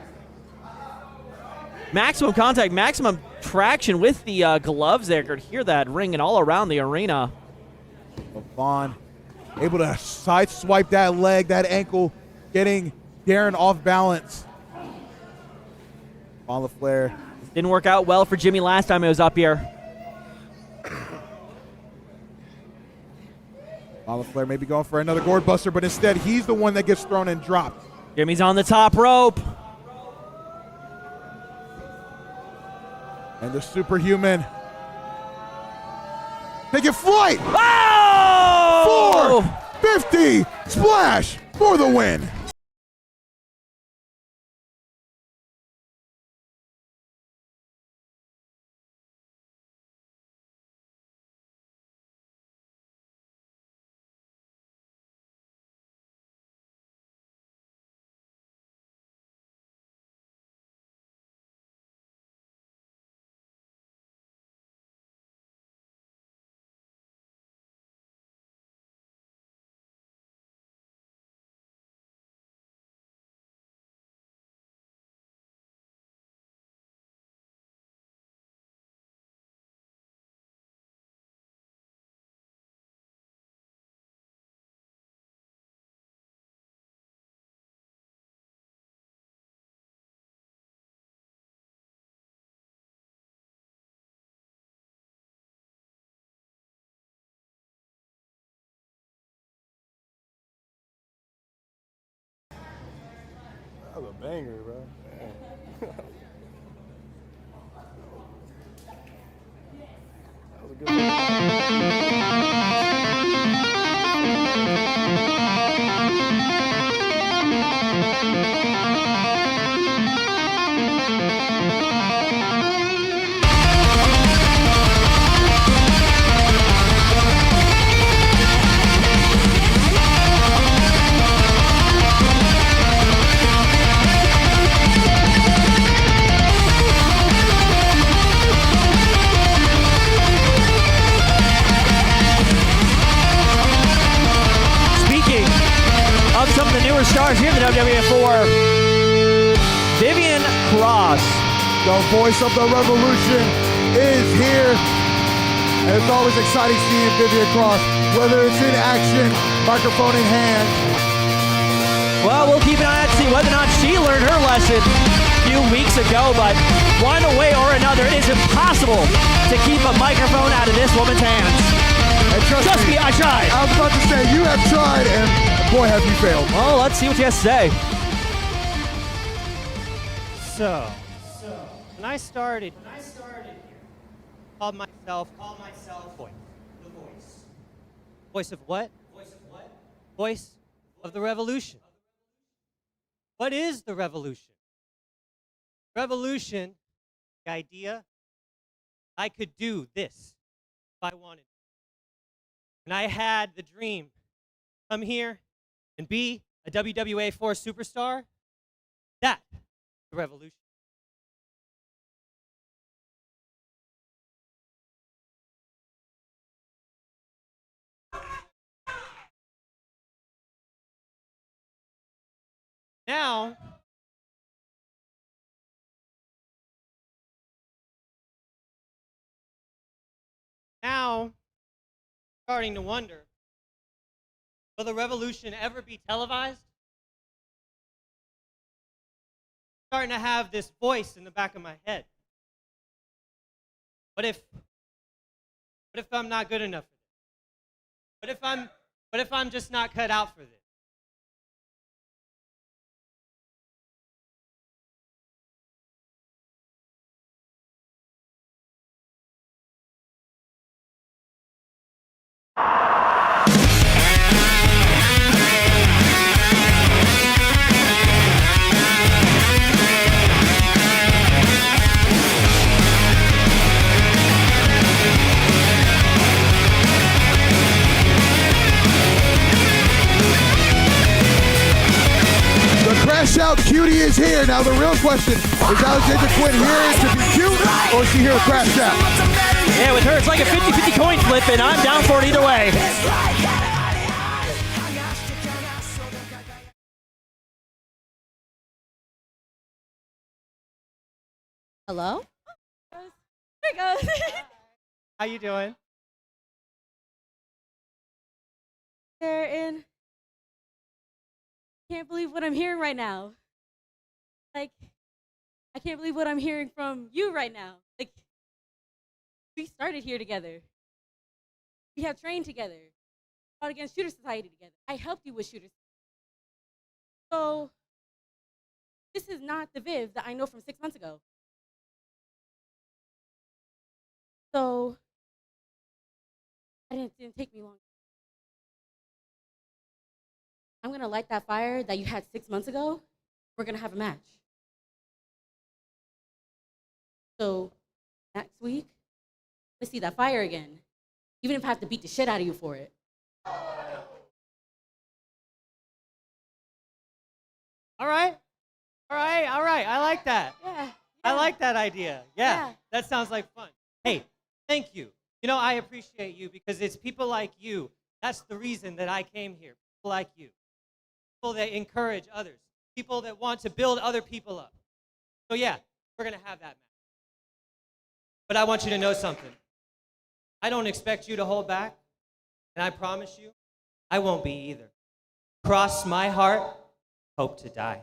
Maximum contact, maximum traction with the gloves there. Could hear that ringing all around the arena. Vaughn able to side swipe that leg, that ankle, getting Darren off balance. Von Laflair. Didn't work out well for Jimmy last time he was up here. Von Laflair may be going for another gourd buster, but instead he's the one that gets thrown and dropped. Jimmy's on the top rope. And the superhuman taking flight. Oh! 450 splash for the win. That was a banger, bro. That was a good one. stars here in the WWA4. Vivian Cross. The voice of the revolution is here. And it's always exciting seeing Vivian Cross, whether it's in action, microphone in hand. Well, we'll keep an eye out to see whether or not she learned her lesson a few weeks ago, but one way or another, it is impossible to keep a microphone out of this woman's hands. And Trust me, I tried. I was about to say, you have tried, and boy, have you failed. Well, let's see what she has to say. So when I started called myself voice. The voice. Voice of what? Voice of the revolution. What is the revolution? Revolution, the idea I could do this if I wanted. And I had the dream, come here and be a WWA4 superstar. That's the revolution. Now, starting to wonder, will the revolution ever be televised? Starting to have this voice in the back of my head. What if I'm not good enough for this? What if I'm just not cut out for this? Crash Out Cutie is here. Now the real question, is Alexandra Quinn here to be cute, or is she here to crash out? Yeah, with her, it's like a 50-50 coin flip, and I'm down for it either way. Hello? There it goes. How you doing? Darren, can't believe what I'm hearing right now. Like, I can't believe what I'm hearing from you right now. Like, we started here together. We have trained together. Fought against Shooter Society together. I helped you with Shooter Society. So, this is not the Viv that I know from 6 months ago. So, it didn't take me long. I'm gonna light that fire that you had 6 months ago. We're gonna have a match. So next week, let's see that fire again. Even if I have to beat the shit out of you for it. All right. I like that. Yeah. I like that idea. Yeah, Yeah. that sounds like fun. Hey, thank you. You know, I appreciate you because it's people like you. That's the reason that I came here. People like you. People that encourage others. People that want to build other people up. So yeah, we're going to have that match. But I want you to know something. I don't expect you to hold back. And I promise you, I won't be either. Cross my heart, hope to die.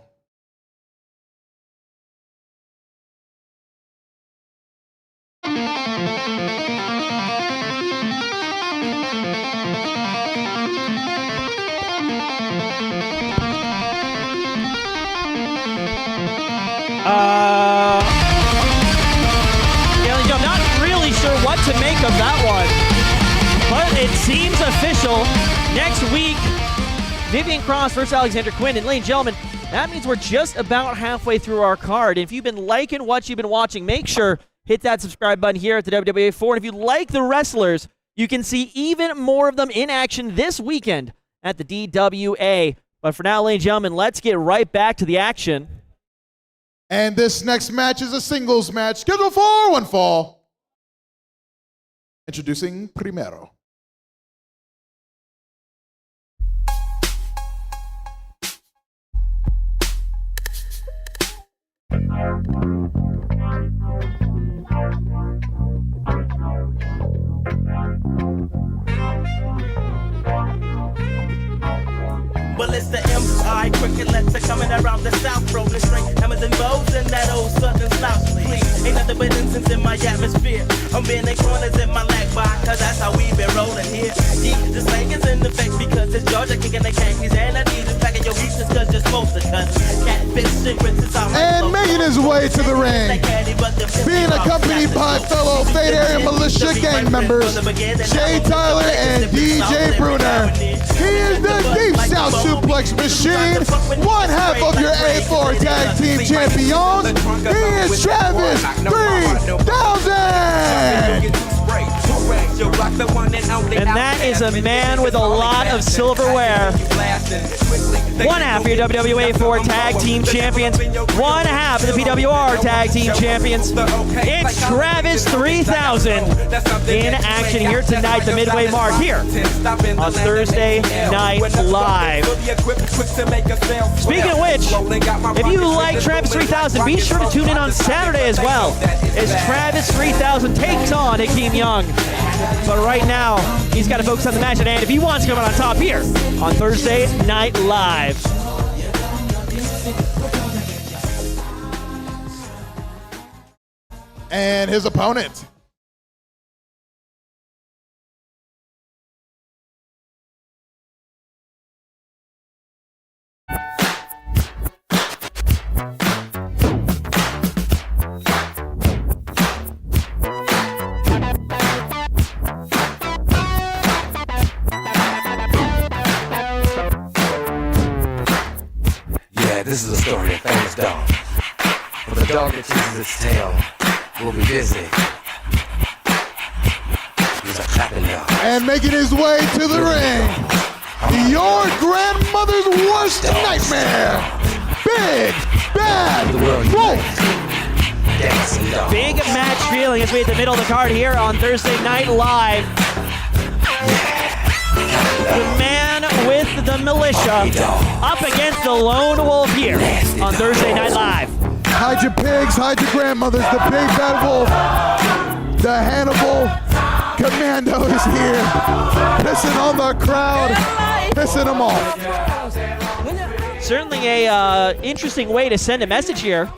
I'm not really sure what to make of that one, but it seems official. Next week, Vivian Cross versus Alexandra Quinn. And ladies and gentlemen, that means we're just about halfway through our card. And if you've been liking what you've been watching, make sure hit that subscribe button here at the WWA4. And if you like the wrestlers, you can see even more of them in action this weekend at the DWA. But for now, ladies and gentlemen, let's get right back to the action. And this next match is a singles match scheduled for one fall. Introducing Primero. Well, it's the M.I. cricket letter coming around the south, rolling straight hammers and bows in that old southern south. Please, ain't nothing but incense in my atmosphere. I'm bending corners in my lag bar, cause that's how we been rolling here. Yeah, the slang is in effect because it's Georgia kicking the Yankees, and I need to pack your reaches cause you're supposed to cut. Catfish and rinses out my And making his way to the ring, being accompanied by fellow Fate Area Militia gang members, Jay Tyler and DJ Bruner. He is the Deep South Suplex Machine, one half of your A4 Tag Team Champions. He is Travis 3000! And that is a man with a lot of silverware. One half of your WWA4 Tag Team Champions. One half of the PWR Tag Team Champions. It's Travis 3000 in action here tonight, the midway mark here on Thursday Night Live. Speaking of which, if you like Travis 3000, be sure to tune in on Saturday as well, as Travis 3000 takes on Hakeem Young. But right now, he's got to focus on the match at hand if he wants to come out on top here on Thursday Night Live. And his opponent. This is a story of famous dog. But the dog that chases its tail will be busy. He's a clapping dog. And making his way to the ring, your grandmother's worst nightmare, Big Bad Wolf. Big match feeling as we hit the middle of the card here on Thursday Night Live. The man with the militia up against the lone wolf here on Thursday Night Live. Hide your pigs, hide your grandmothers. The Big Bad Wolf, the Hannibal Commando is here, pissing on the crowd, pissing them off. Certainly a interesting way to send a message here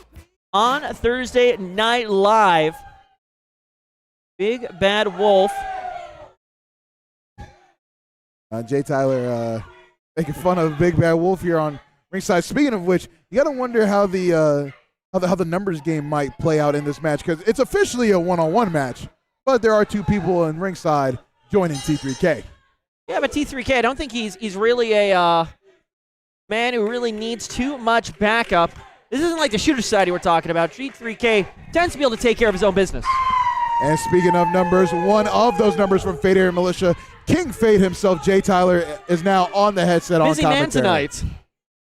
on Thursday Night Live. Big Bad Wolf. Jay Tyler making fun of Big Bad Wolf here on ringside. Speaking of which, you got to wonder how the numbers game might play out in this match, because it's officially a one-on-one match, but there are two people in ringside joining T3K. Yeah, but T3K, I don't think he's really a man who really needs too much backup. This isn't like the Shooter Society we're talking about. T3K tends to be able to take care of his own business. And speaking of numbers, one of those numbers from Fate Area Militia, King Fate himself, Jay Tyler, is now on the headset busy on man commentary. tonight.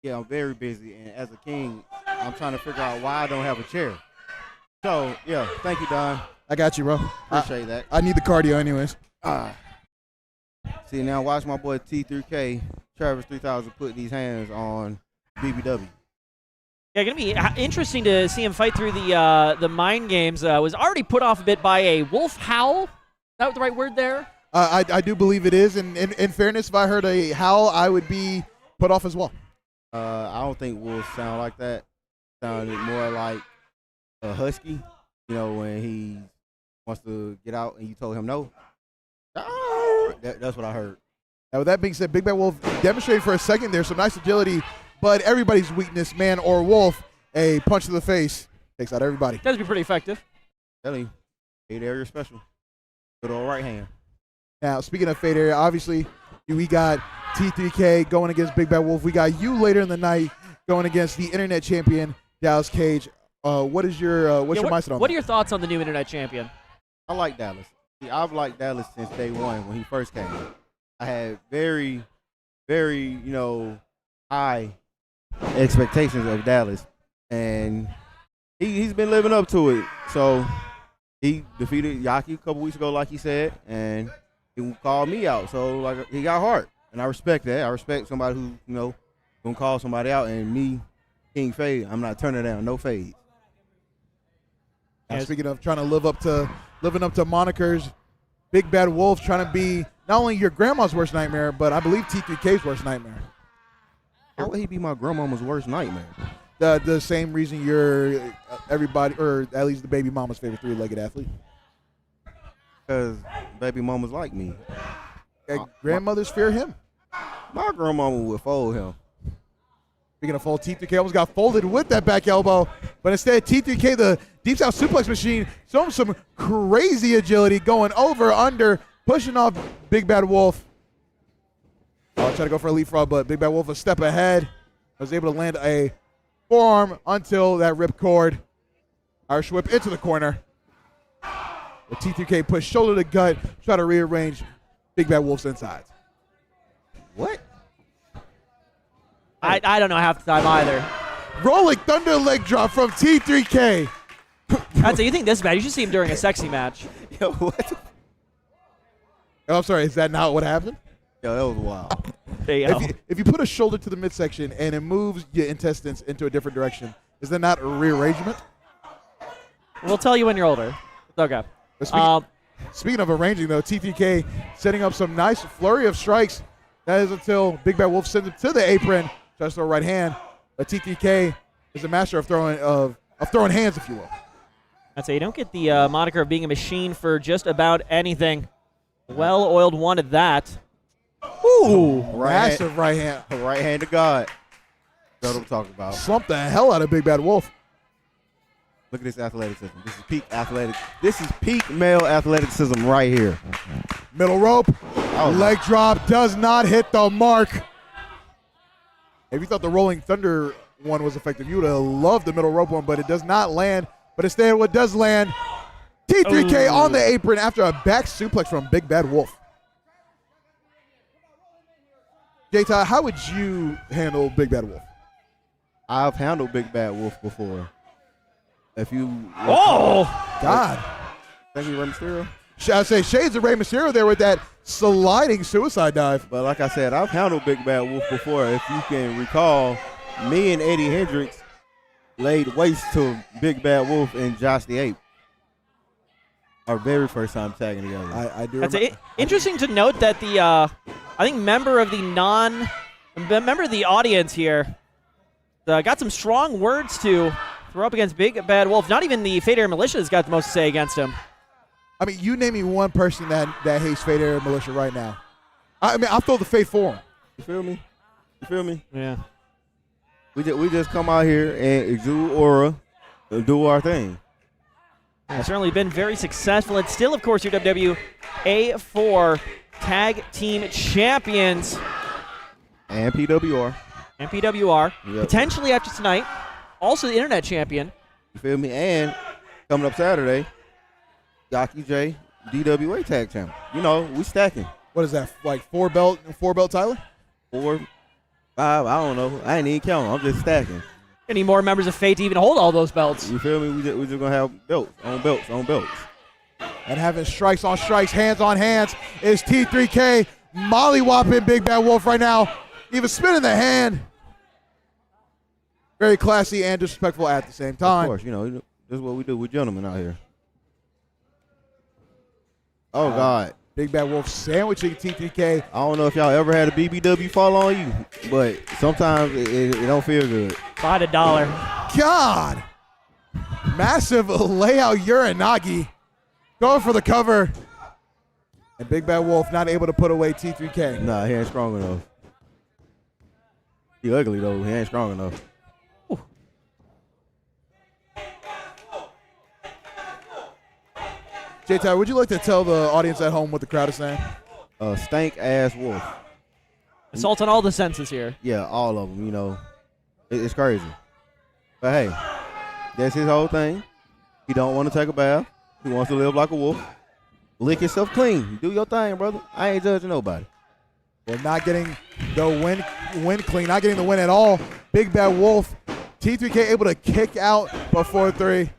Yeah, I'm very busy, and as a king, I'm trying to figure out why I don't have a chair. So, yeah, thank you, Don. I got you, bro. Appreciate that. I need the cardio anyways. See, now watch my boy T3K, Travis 3000, put these hands on BBW. Yeah, going to be interesting to see him fight through the mind games. Was already put off a bit by a wolf howl. Is that the right word there? I do believe it is. And in fairness, if I heard a howl, I would be put off as well. I don't think wolves sound like that. Sounded more like a husky, you know, when he wants to get out and you told him no. That's what I heard. Now, with that being said, Big Bad Wolf demonstrated for a second there some nice agility, but everybody's weakness, man or wolf, a punch to the face takes out everybody. Does be pretty effective. Telling you, Fate Area special. Good old right hand. Now, speaking of Fate Area, obviously, we got T3K going against Big Bad Wolf. We got you later in the night going against the internet champion, Dallas Cage. What is your mindset on What are your thoughts on the new internet champion? I like Dallas. See, I've liked Dallas since day one when he first came. I had very, very, high expectations of Dallas, and he's been living up to it. So he defeated Yaki a couple weeks ago, like he said, and he called me out. So like he got heart, and I respect that. I respect somebody who gonna call somebody out, and me, King Fade, I'm not turning down no fade. And speaking of trying to living up to monikers, Big Bad Wolf trying to be not only your grandma's worst nightmare, but I believe T3K's worst nightmare. How would he be my grandmama's worst nightmare? The same reason you're everybody, or at least the baby mama's favorite three-legged athlete. Because baby mamas like me. Grandmothers fear him. My grandmama would fold him. Speaking of fold, T3K almost got folded with that back elbow, but instead T3K, the deep south suplex machine, showing some crazy agility, going over, under, pushing off Big Bad Wolf. Try to go for a leapfrog, but Big Bad Wolf a step ahead. Was able to land a forearm until that ripcord. Irish whip into the corner. The T3K push shoulder to gut, try to rearrange Big Bad Wolf's insides. What? I don't know half the time either. Rolling Thunder leg drop from T3K. I'd say you think this bad? You should see him during a sexy match. Yo, what? Oh, I'm sorry, is that not what happened? Yo, that was wild. There you go. If you put a shoulder to the midsection and it moves your intestines into a different direction, is that not a rearrangement? We'll tell you when you're older. It's okay. Speaking of arranging, though, T3K setting up some nice flurry of strikes. That is until Big Bad Wolf sends him to the apron, tries to throw a right hand. But T3K is a master of throwing hands, if you will. I'd say you don't get the moniker of being a machine for just about anything. Well-oiled one at that. Ooh, massive right hand. Right hand to God. That's what I'm talking about. Slumped the hell out of Big Bad Wolf. Look at this athleticism. This is peak athletic. This is peak male athleticism right here. Middle rope. Leg drop does not hit the mark. If you thought the Rolling Thunder one was effective, you would have loved the middle rope one, but it does not land. But instead, what does land, T3K on the apron after a back suplex from Big Bad Wolf. J-Ty, how would you handle Big Bad Wolf? I've handled Big Bad Wolf before. If you... Oh! God. Thank you, Rey Mysterio. I'd say shades of Rey Mysterio there with that sliding suicide dive. But like I said, I've handled Big Bad Wolf before. If you can recall, me and Eddie Hendricks laid waste to Big Bad Wolf and Josh the Ape. Our very first time tagging together. I do. That's interesting to note that the I think member of the audience here got some strong words to throw up against Big Bad Wolf. Not even the Fade Air Militia has got the most to say against him. I mean, you name me one person that hates Fade Air Militia right now. I mean, I'll throw the Fade for him. You feel me? You feel me? Yeah. We just come out here and exude aura and do our thing. It's certainly been very successful. And still, of course, your WWA4 Tag Team Champions. And PWR. And PWR. Yep. Potentially after tonight, also the Internet Champion. You feel me? And coming up Saturday, Yaki J, DWA Tag Champion. You know, we stacking. What is that, like four belt Tyler? 4, 5, I don't know. I ain't even counting. I'm just stacking. Any more members of Fate to even hold all those belts? You feel me? We just going to have belts on belts on belts. And having strikes on strikes, hands on hands is T3K mollywopping Big Bad Wolf right now. Even spinning the hand. Very classy and disrespectful at the same time. Of course, you know, this is what we do with gentlemen out here. Oh, God. Big Bad Wolf sandwiching T3K. I don't know if y'all ever had a BBW fall on you, but sometimes it don't feel good. $5. God. Massive layout Uranagi. Going for the cover. And Big Bad Wolf not able to put away T3K. Nah, he ain't strong enough. He ugly, though. He ain't strong enough. J-Ty, would you like to tell the audience at home what the crowd is saying? Stank ass wolf. Assault on all the senses here. Yeah, all of them, you know. It's crazy. But hey, that's his whole thing. He don't want to take a bath. He wants to live like a wolf. Lick yourself clean. Do your thing, brother. I ain't judging nobody. Well, not getting the win clean, not getting the win at all. Big Bad Wolf. T3K able to kick out before 3.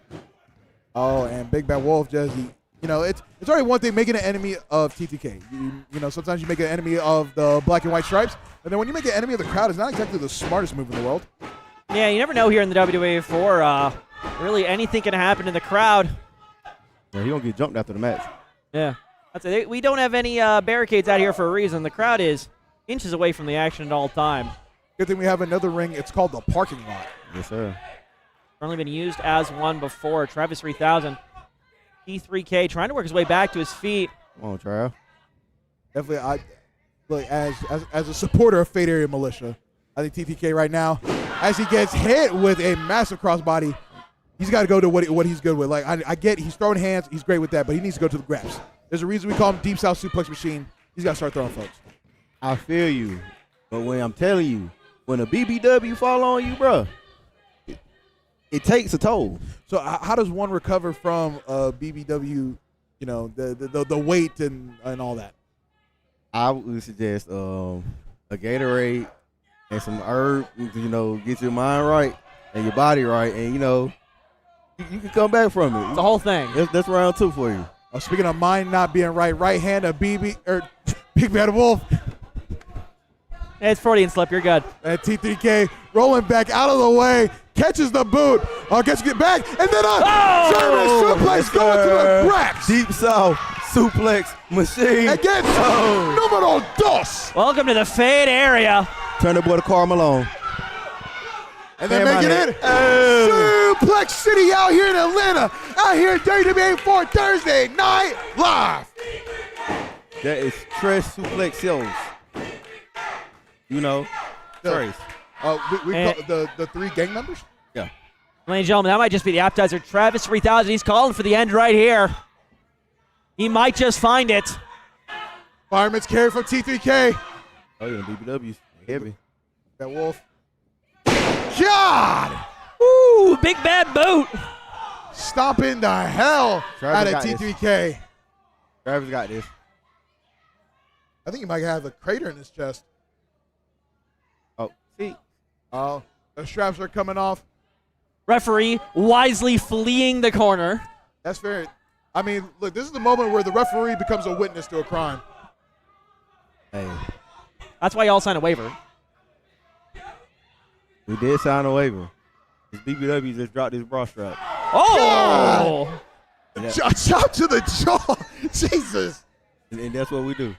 Oh, and Big Bad Wolf just... You know, it's already one thing making an enemy of T3K. You know, sometimes you make an enemy of the black and white stripes, and then when you make an enemy of the crowd, it's not exactly the smartest move in the world. Yeah, you never know here in the WWA4 Really, anything can happen in the crowd. Yeah, he gonna get jumped after the match. Yeah. That's it. We don't have any barricades out here for a reason. The crowd is inches away from the action at all time. Good thing we have another ring. It's called the parking lot. Yes, sir. Only been used as one before. Travis 3000. T3K trying to work his way back to his feet. Come on, Trav. Definitely, look, as a supporter of Fade Area Militia, I think TTK right now, as he gets hit with a massive crossbody, he's got to go to what he's good with. Like I get he's throwing hands, he's great with that, but he needs to go to the grabs. There's a reason we call him Deep South Suplex Machine. He's got to start throwing folks. I feel you, but when I'm telling you, when a BBW fall on you, bro, it takes a toll. So how does one recover from a BBW? You know, the weight and all that. I would suggest a Gatorade and some herb. You know, get your mind right and your body right, and you know, you can come back from it. It's the whole thing. That's round 2 for you. Speaking of mind not being right hand of Big Bad Wolf. It's Freudian slip. You're good. And T3K rolling back out of the way, catches the boot, gets get back, and then a German suplex going to the grabs. Deep South Suplex Machine. Against numero dos. Welcome to the Fade Area. Turn the boy to Karl Malone. And then make it in. Suplex City out here in Atlanta, out here at WWA4 Thursday Night Live. That is Trash Suplex Shows. You know, Trace. We call the 3 gang members? Yeah. Ladies and gentlemen, that might just be the appetizer. Travis 3000, he's calling for the end right here. He might just find it. Fireman's carry from T3K. Oh, yeah, BBW's heavy. That Wolf. God! Ooh, big bad boot. Stomping the hell out of T3K. Travis got this. I think he might have a crater in his chest. Oh, see. Oh, the straps are coming off. Referee wisely fleeing the corner. That's fair. I mean, look, this is the moment where the referee becomes a witness to a crime. Hey. That's why y'all signed a waiver. We did sign a waiver. This BBW just dropped his bra strap. Oh! Chop to the jaw. Jesus. And that's what we do.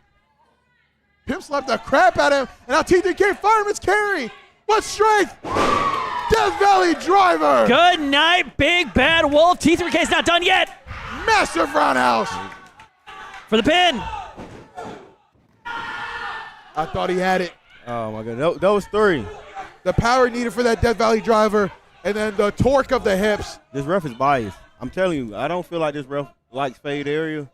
Pimp slapped the crap out of him, and now T3K Fireman's carry. What strength? Death Valley Driver. Good night, Big Bad Wolf. T3K's not done yet. Massive roundhouse. For the pin. I thought he had it. Oh, my God. That was 3. The power needed for that Death Valley Driver, and then the torque of the hips. This ref is biased. I'm telling you, I don't feel like this ref likes Fade Area.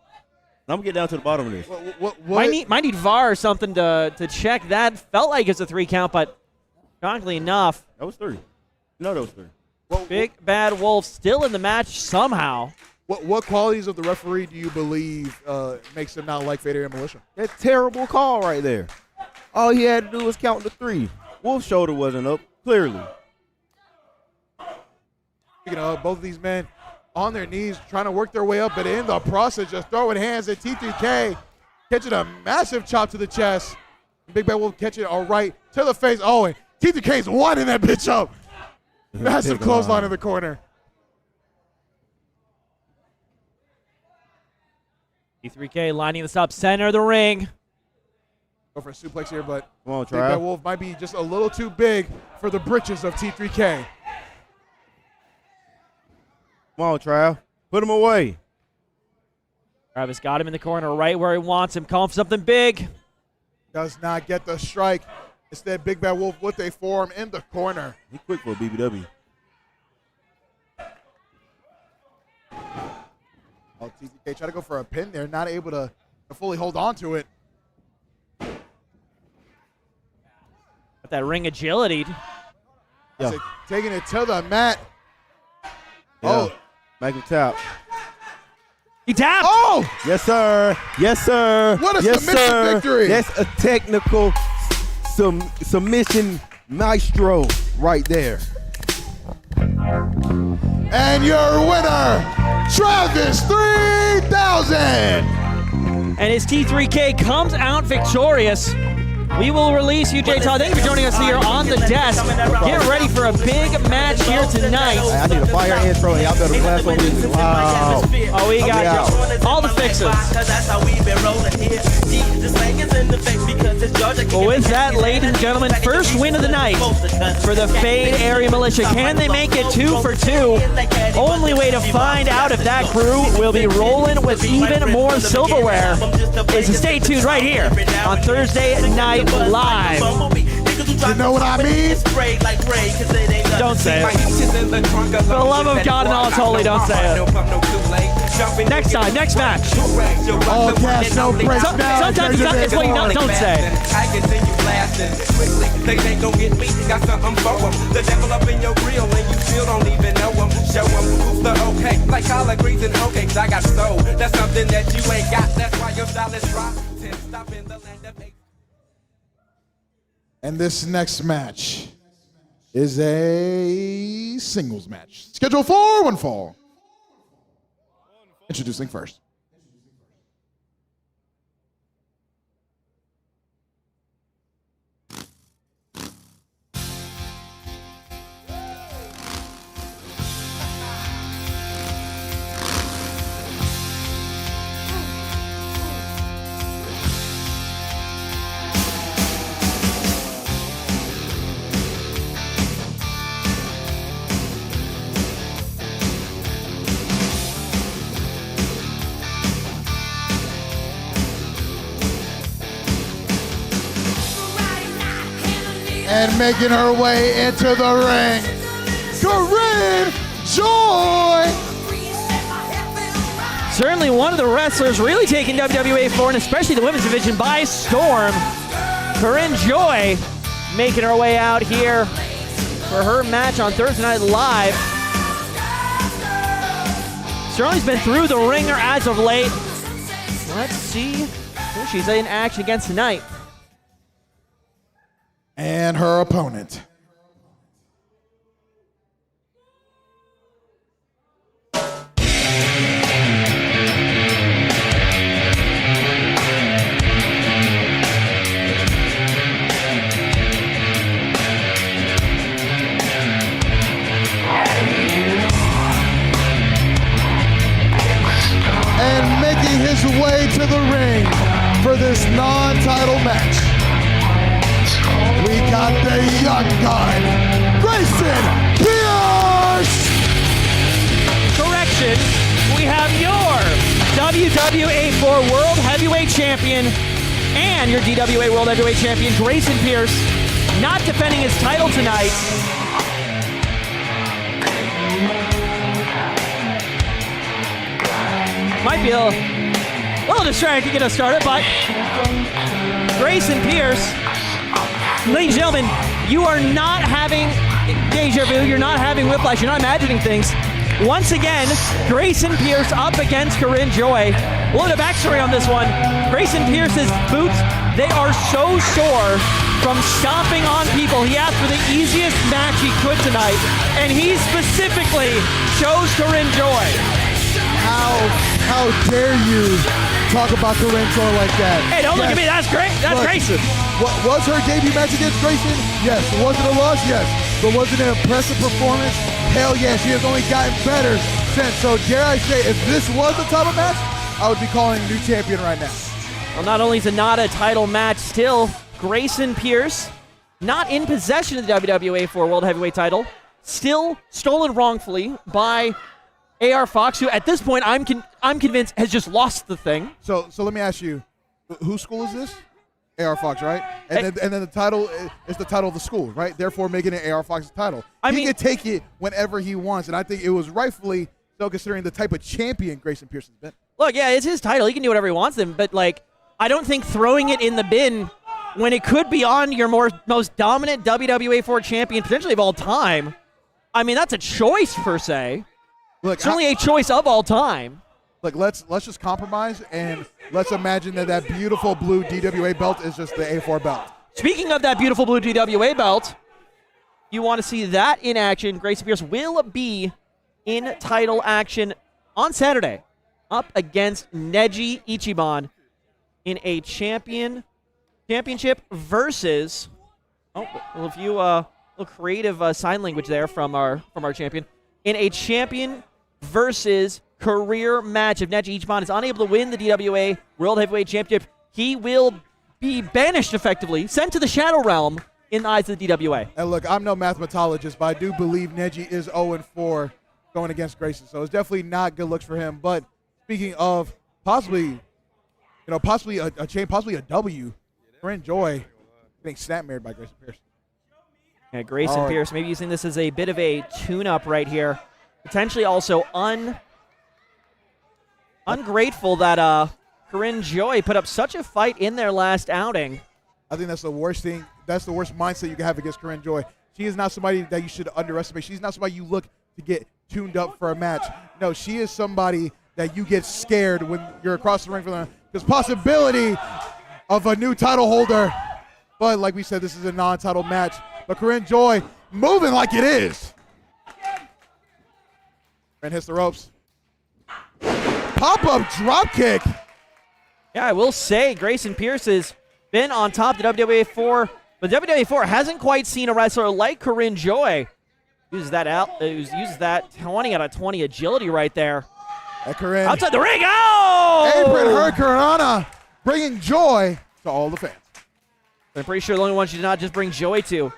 I'm going to get down to the bottom of this. What? Might need VAR or something to check that. Felt like it's a 3 count, but shockingly enough. That was 3. No, that was 3. Big Bad Wolf still in the match somehow. What qualities of the referee do you believe makes him not like Fade Area Militia? That terrible call right there. All he had to do was count to 3. Wolf's shoulder wasn't up, clearly. Speaking of both of these men on their knees trying to work their way up, but in the process just throwing hands at T3K, catching a massive chop to the chest. Big Bad Wolf catching it all right to the face. Oh, and T3K's winding that bitch up. Massive clothesline in the corner. T3K lining this up center of the ring. Go for a suplex here, but Come on, Big Bad Trav. Wolf might be just a little too big for the britches of T3K. Come on, Trav. Put him away. Travis got him in the corner right where he wants him. Calling for something big. Does not get the strike. Instead, Big Bad Wolf with a forearm in the corner. He quick for a BBW. Oh, TTK try to go for a pin there, not able to fully hold on to it. Got that ring agility. Yeah. Taking it to the mat. Yeah. Oh. Make him tap. He tapped. Oh! Yes, sir. Yes, sir. What a yes, submission sir. victory. That's a technical submission maestro right there. And your winner, Travis 3000. And his T3K comes out victorious We will release you, Jay Todd. Thank you for joining us here on the desk. Get ready for a big match here tonight. I need a fire intro, and y'all better blast on music. Wow. Oh, we got all the fixes. Well, with that, ladies and gentlemen, first win of the night for the Fade Area Militia. Can they make it 2 for 2? Only way to find out if that crew will be rolling with even more silverware is to stay tuned right here on Thursday Night Live. You know what I mean? Don't say it. For the love of God and all it's holy, don't say it. Next time, next match. All cash, no breaks now. Sometimes it's what you don't say. I continue blasting quickly. They ain't gon' get me. Got something for them. The devil up in your grill and you still don't even know them. Show them who's the okay. Like collard greens and hoe cakes. I got soul. That's something that you ain't got. That's why your style is rock. Stop in the land of hate. And this next match is a singles match. Scheduled for one fall. Introducing first. And making her way into the ring, Corinne Joy. Certainly one of the wrestlers really taking WWA4 and especially the women's division by storm. Corinne Joy making her way out here for her match on Thursday Night Live. Sterling's been through the ringer as of late. Let's see who she's in action against tonight. And her opponent. And making his way to the ring for this non-title match, we got the young gun, Grayson Pierce! Correction, we have your WWA4 World Heavyweight Champion and your DWA World Heavyweight Champion, Grayson Pierce, not defending his title tonight. Might be a little distracting to get us started, but Grayson Pierce, ladies and gentlemen, you are not having deja vu, you're not having whiplash, you're not imagining things. Once again, Grayson Pierce up against Corinne Joy. A little backstory on this one. Grayson Pierce's boots, they are so sore from stomping on people. He asked for the easiest match he could tonight, and he specifically chose Corinne Joy. How dare you talk about Corinne Joy like that? Hey, don't look at me, that's great. That's Grayson. What was her debut match against Grayson? Yes. Was it a loss? Yes. But was it an impressive performance? Hell yeah, she has only gotten better since. So dare I say, if this was a title match, I would be calling a new champion right now. Well, not only is it not a title match, still Grayson Pierce not in possession of the WWA4 World Heavyweight title, still stolen wrongfully by AR Fox, who at this point I'm convinced has just lost the thing. So let me ask you, whose school is this? AR Fox, right? And then the title is the title of the school, right? Therefore, making it AR Fox's title. He can take it whenever he wants, and I think it was rightfully so, considering the type of champion Grayson Pierce has been. Look, yeah, it's his title. He can do whatever he wants then, but like, I don't think throwing it in the bin when it could be on your most dominant WWA4 champion potentially of all time. I mean, that's a choice per se. Look, certainly a choice of all time. Look, let's just compromise and let's imagine that beautiful blue DWA belt is just the A4 belt. Speaking of that beautiful blue DWA belt, you want to see that in action. Grayson Pierce will be in title action on Saturday up against Neji Ichiban in a champion championship versus. Oh, well, a few little creative sign language there from our champion in a champion versus career match. If Neji Ichiban is unable to win the DWA World Heavyweight Championship, he will be banished effectively, sent to the Shadow Realm in the eyes of the DWA. And look, I'm no mathematologist, but I do believe Neji is 0-4 going against Grayson, so it's definitely not good looks for him. But speaking of possibly a chain, possibly a W, Corinne Joy getting snap-married by Grayson Pierce. Yeah, Grayson Pierce maybe using this as a bit of a tune-up right here. Potentially also ungrateful that Corinne Joy put up such a fight in their last outing. I think that's the worst thing. That's the worst mindset you can have against Corinne Joy. She is not somebody that you should underestimate. She's not somebody you look to get tuned up for a match. No, she is somebody that you get scared when you're across the ring from them. There's possibility of a new title holder. But like we said, this is a non-title match. But Corinne Joy moving like it is. Corinne hits the ropes. Pop-up drop kick. Yeah, I will say Grayson Pierce has been on top of the WWA4, but WWA4 hasn't quite seen a wrestler like Corinne Joy. Uses that 20 out of 20 agility right there. Corinne outside the ring. Oh! Apron Hurricanrana, bringing joy to all the fans. I'm pretty sure the only one she did not just bring joy to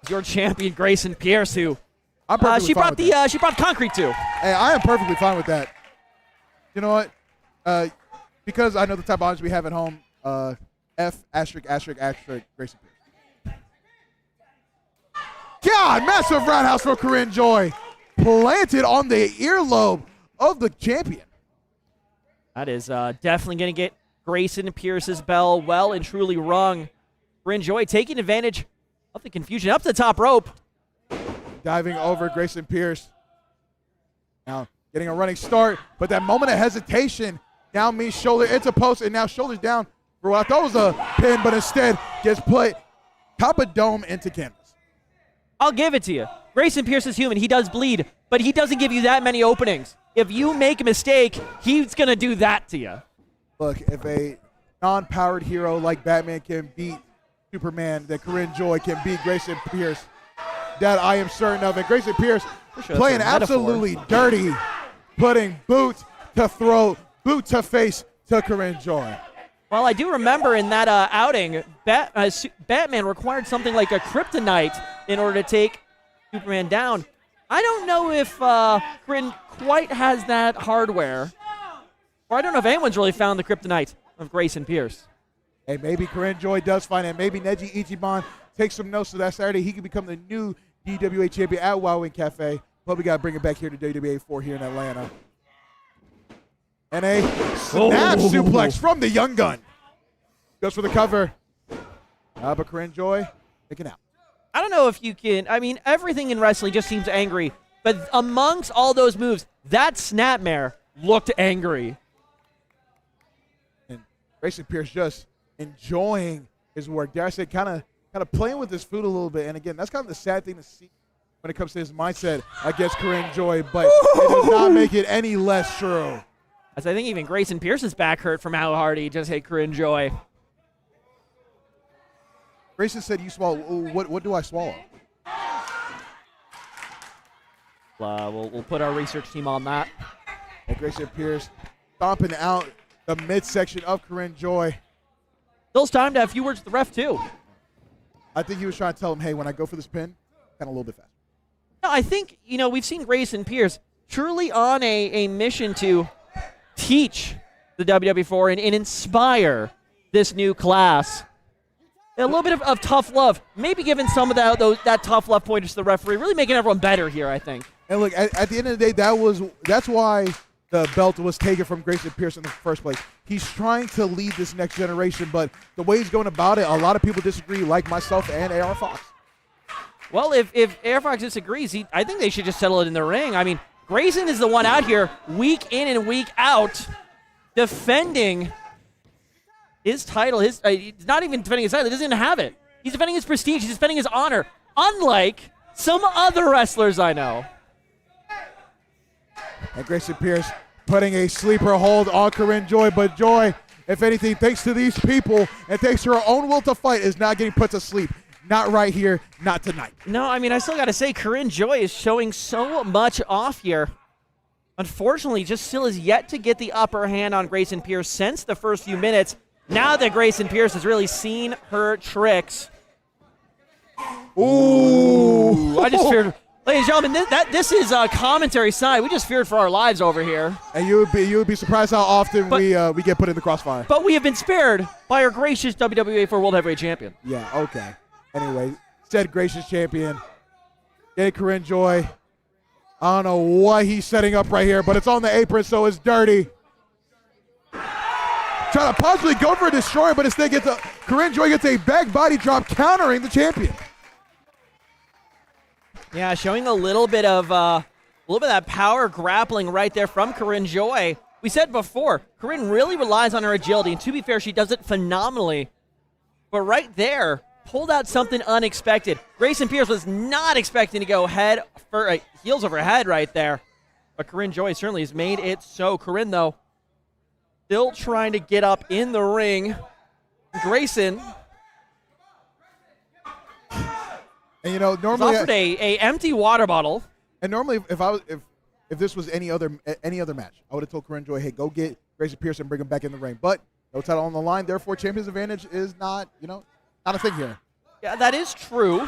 is your champion Grayson Pierce, who she brought concrete to. Hey, I am perfectly fine with that. You know what? Because I know the type of audience we have at home. F *** Grayson Pierce. God, massive roundhouse for Corinne Joy, planted on the earlobe of the champion. That is definitely going to get Grayson Pierce's bell well and truly rung. Corinne Joy taking advantage of the confusion up the top rope. Diving over Grayson Pierce. Now getting a running start, but that moment of hesitation now means shoulder into post, and now shoulders down for what I thought was a pin, but instead gets put top of dome into canvas. I'll give it to you. Grayson Pierce is human. He does bleed, but he doesn't give you that many openings. If you make a mistake, he's going to do that to you. Look, if a non-powered hero like Batman can beat Superman, then Corinne Joy can beat Grayson Pierce. That I am certain of. And Grayson Pierce playing absolutely dirty, putting boot to throat, boot to face to Corinne Joy. Well, I do remember in that outing, Batman required something like a kryptonite in order to take Superman down. I don't know if Corinne quite has that hardware. Or I don't know if anyone's really found the kryptonite of Grayson Pierce. Hey, maybe Corinne Joy does find it. Maybe Neji Ichiban takes some notes so that Saturday he can become the new DWA champion at Wild Wing Cafe. But we got to bring it back here to WWA4 here in Atlanta. And a snap suplex from the Young Gun. Goes for the cover. But Corinne Joy taking out. I don't know if you can. I mean, everything in wrestling just seems angry. But amongst all those moves, that snapmare looked angry. And Grayson Pierce just enjoying his work. Dare I say, kind of playing with his food a little bit. And again, that's kind of the sad thing to see when it comes to his mindset against Corinne Joy. But it does not make it any less true. As I think even Grayson Pierce's back hurt from how hard he just hit Corinne Joy. Grayson said, "You swallow." What do I swallow? We'll put our research team on that. And Grayson Pierce stomping out the midsection of Corinne Joy. Still time to have a few words with the ref, too. I think he was trying to tell him, hey, when I go for this pin, kind of a little bit faster. No, I think, we've seen Grayson Pierce truly on a mission to teach the WW4 and inspire this new class. A little bit of tough love. Maybe giving some of that tough love pointers to the referee. Really making everyone better here, I think. And look, at the end of the day, that's why the belt was taken from Grayson Pierce in the first place. He's trying to lead this next generation, but the way he's going about it, a lot of people disagree, like myself and AR Fox. Well, if AR Fox disagrees, I think they should just settle it in the ring. I mean, Grayson is the one out here week in and week out defending his title. He's not even defending his title. He doesn't even have it. He's defending his prestige. He's defending his honor, unlike some other wrestlers I know. And Grayson Pierce putting a sleeper hold on Corinne Joy, but Joy if anything, thanks to these people and thanks to her own will to fight, is not getting put to sleep. Not right here, not tonight. No, I mean, I still got to say, Corinne Joy is showing so much off here. Unfortunately, just still is yet to get the upper hand on Grayson Pierce since the first few minutes. Now that Grayson Pierce has really seen her tricks. Ooh. I just feared, ladies and gentlemen, this is a commentary side. We just feared for our lives over here. And you would be surprised how often we get put in the crossfire. But we have been spared by our gracious WWA4 World Heavyweight Champion. Yeah, okay. Anyway, said gracious champion. Get Corinne Joy. I don't know what he's setting up right here, but it's on the apron, so it's dirty. Trying to possibly go for a destroyer, but instead Corinne Joy gets a back body drop countering the champion. Yeah, showing a little bit of that power grappling right there from Corinne Joy. We said before, Corinne really relies on her agility, and to be fair, she does it phenomenally. But right there, pulled out something unexpected. Grayson Pierce was not expecting to go heels over head right there. But Corinne Joy certainly has made it so. Corinne, though, still trying to get up in the ring. Grayson. And normally offered a empty water bottle. And normally, if this was any other match, I would have told Corinne Joy, hey, go get Grayson Pierce and bring him back in the ring. But no title on the line, therefore, champion's advantage is not a thing here. Yeah, that is true.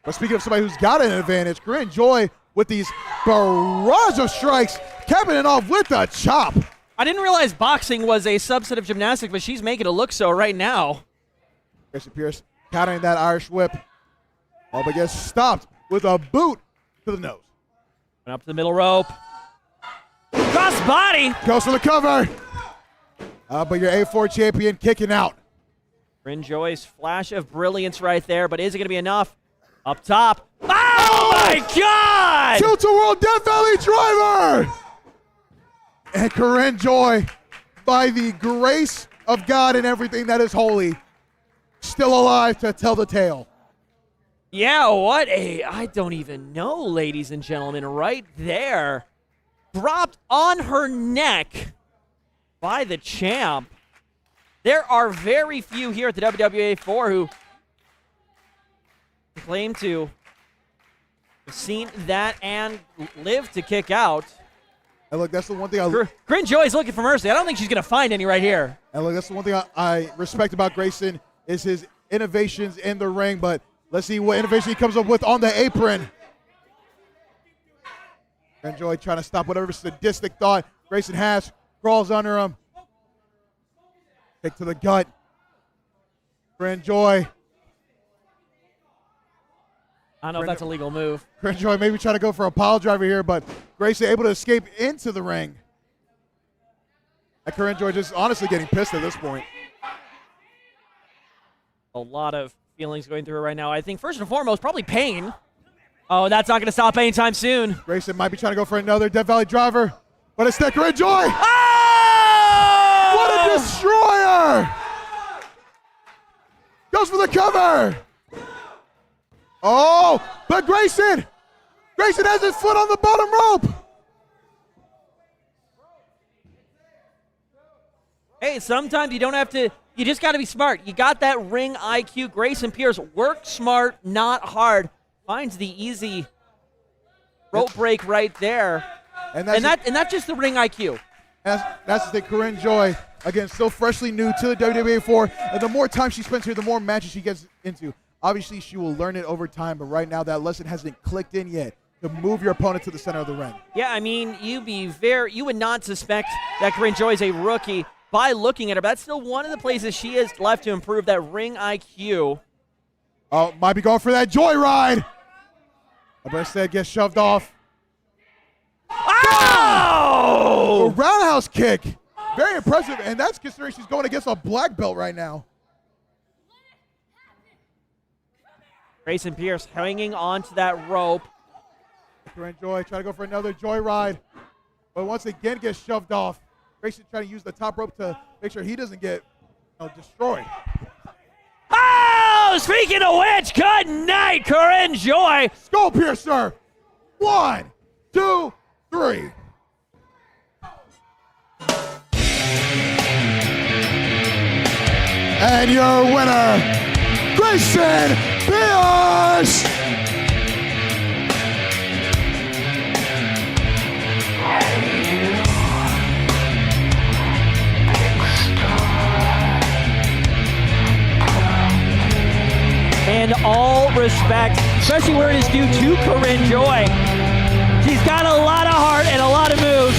But speaking of somebody who's got an advantage, Corinne Joy with these barrage of strikes, capping it off with a chop. I didn't realize boxing was a subset of gymnastics, but she's making it look so right now. Grayson Pierce countering that Irish whip. Oh, but gets stopped with a boot to the nose. Went up to the middle rope. Cross body. Goes for the cover. But your A4 champion kicking out. Corinne Joy's flash of brilliance right there, but is it going to be enough? Up top. Oh my God! Tilt-a-whirl Death Valley driver! And Corinne Joy, by the grace of God and everything that is holy, still alive to tell the tale. Yeah, I don't even know, ladies and gentlemen, right there. Dropped on her neck by the champ. There are very few here at the WWA4 who claim to have seen that and live to kick out. And look, that's the one thing Corinne Joy is looking for mercy. I don't think she's going to find any right here. And look, that's the one thing I respect about Grayson is his innovations in the ring, but let's see what innovation he comes up with on the apron. Corinne Joy trying to stop whatever sadistic thought Grayson has. Crawls under him. Kick to the gut. Corinne Joy. I don't know if that's a legal move. Corinne Joy maybe trying to go for a pile driver here, but Grayson able to escape into the ring. And Corinne Joy just honestly getting pissed at this point. A lot of feelings going through her right now. I think first and foremost, probably pain. Oh, that's not going to stop anytime soon. Grayson might be trying to go for another Death Valley driver, but it's Corinne Joy. Oh! What a destroyer! Goes for the cover. Oh, but Grayson has his foot on the bottom rope. Hey, sometimes you don't have to, you just got to be smart. You got that ring IQ. Grayson Pierce worked smart, not hard. Finds the easy rope break right there. And that's just the ring IQ. That's the thing, Corinne Joy, again, still freshly new to the WWA4, and the more time she spends here, the more matches she gets into. Obviously, she will learn it over time, but right now that lesson hasn't clicked in yet to move your opponent to the center of the ring. Yeah, I mean, you would not suspect that Corinne Joy is a rookie by looking at her, but that's still one of the places she has left to improve that ring IQ. Oh, might be going for that joyride. But instead gets shoved off. Oh! A roundhouse kick. Very impressive, and that's considering she's going against a black belt right now. Grayson Pierce hanging on to that rope. Corinne Joy trying to go for another joyride, but once again gets shoved off. Grayson trying to use the top rope to make sure he doesn't get destroyed. Oh, speaking of which, good night, Corinne Joy. Skull piercer. 1, 2, 3. And your winner, Grayson Pierce! And all respect, especially where it is due to Corinne Joy. She's got a lot of heart and a lot of moves.